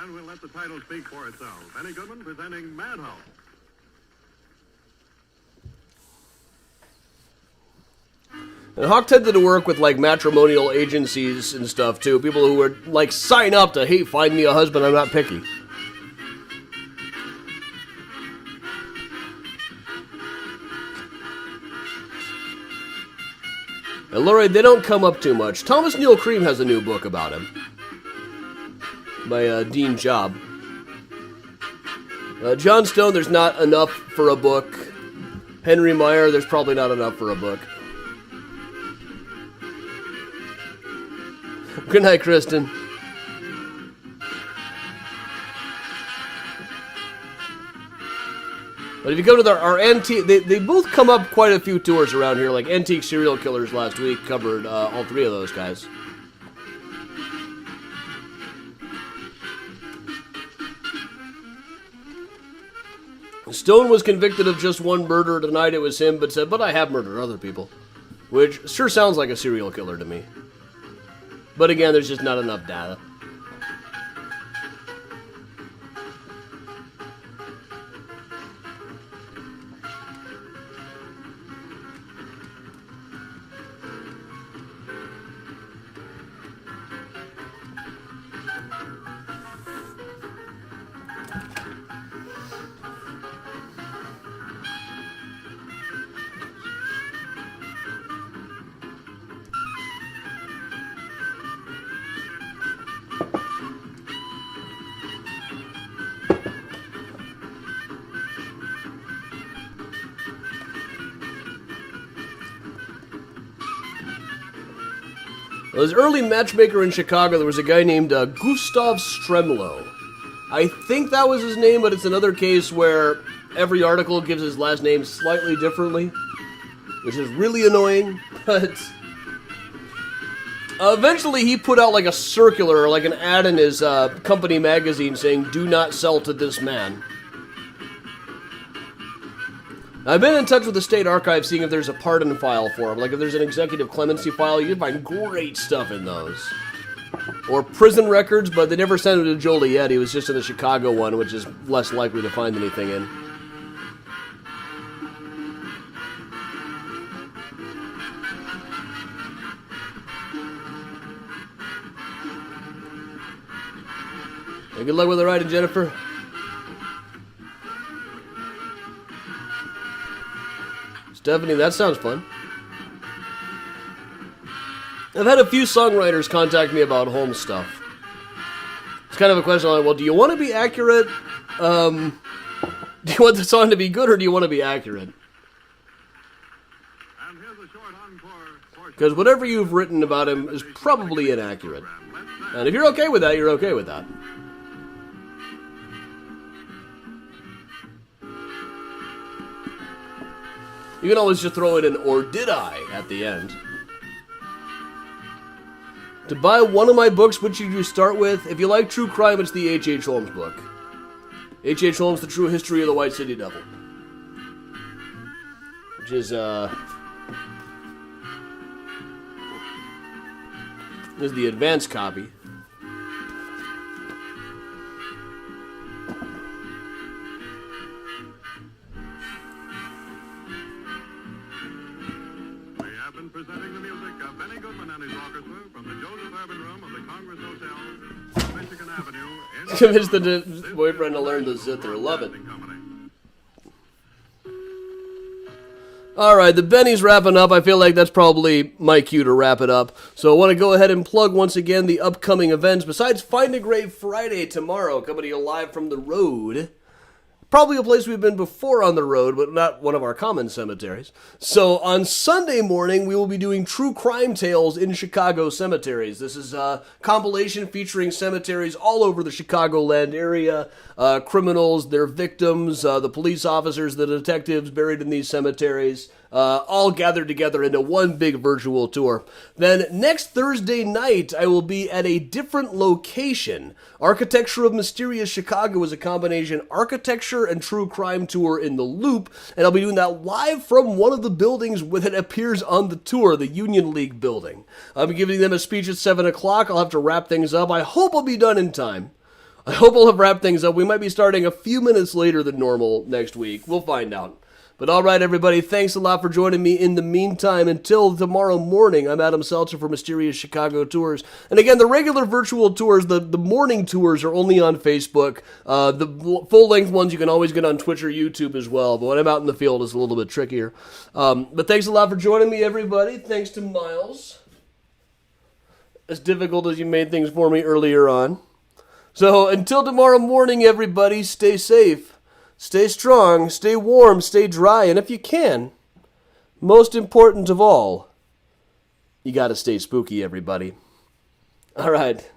And we'll let the title speak for itself. Benny Goodman presenting Madhouse. And Hoch tended to work with, like, matrimonial agencies and stuff, too. People who would, like, sign up to, hey, find me a husband, I'm not picky. And Laurie, they don't come up too much. Thomas Neal Cream has a new book about him. By Dean Job. John Stone, there's not enough for a book. Henry Meyer, there's probably not enough for a book. Good night, Kristen. But if you go to our antique, they both come up quite a few tours around here. Like Antique Serial Killers last week covered all three of those guys. Stone was convicted of just one murder. Tonight it was him, but said, but I have murdered other people. Which sure sounds like a serial killer to me. But again, there's just not enough data. Well, his early matchmaker in Chicago, there was a guy named Gustav Stremlo. I think that was his name, but it's another case where every article gives his last name slightly differently, which is really annoying, but eventually he put out like a circular, like an ad in his company magazine saying, do not sell to this man. I've been in touch with the state archive seeing if there's a pardon file for him. Like if there's an executive clemency file, you can find great stuff in those. Or prison records, but they never sent him to Joliet. He was just in the Chicago one, which is less likely to find anything in. Hey, good luck with the riding, Jennifer. Stephanie, that sounds fun. I've had a few songwriters contact me about home stuff. It's kind of a question like, well, do you want to be accurate? Do you want the song to be good or do you want to be accurate? Because whatever you've written about him is probably inaccurate. And if you're okay with that, you're okay with that. You can always just throw in an or did I at the end. To buy one of my books, which you start with, if you like true crime, it's the H.H. Holmes book. H.H. Holmes, The True History of the White City Devil. Which is, this is the advanced copy. Presenting the music of Benny Goodman and his orchestra from the Joseph Urban Room of the Congress Hotel on Michigan Avenue in Convinced the boyfriend to learn the zither. Love it. Alright, the Benny's wrapping up. I feel like that's probably my cue to wrap it up. So I want to go ahead and plug once again the upcoming events. Besides Find a Grave Friday tomorrow, coming to you live from the road. Probably a place we've been before on the road, but not one of our common cemeteries. So on Sunday morning, we will be doing True Crime Tales in Chicago Cemeteries. This is a compilation featuring cemeteries all over the Chicagoland area, criminals, their victims, the police officers, the detectives buried in these cemeteries, all gathered together into one big virtual tour. Then next Thursday night, I will be at a different location. Architecture of Mysterious Chicago is a combination architecture and true crime tour in the loop, and I'll be doing that live from one of the buildings that appears on the tour, the Union League building. I'll be giving them a speech at 7 o'clock. I'll have to wrap things up. I hope I'll be done in time. I hope we'll have wrapped things up. We might be starting a few minutes later than normal next week. We'll find out. But all right, everybody, thanks a lot for joining me in the meantime. Until tomorrow morning, I'm Adam Seltzer for Mysterious Chicago Tours. And again, the regular virtual tours, the morning tours are only on Facebook. The full-length ones you can always get on Twitch or YouTube as well. But when I'm out in the field, it's a little bit trickier. But thanks a lot for joining me, everybody. Thanks to Miles. As difficult as you made things for me earlier on. So until tomorrow morning, everybody, stay safe. Stay strong, stay warm, stay dry, and if you can, most important of all, you gotta stay spooky, everybody. All right.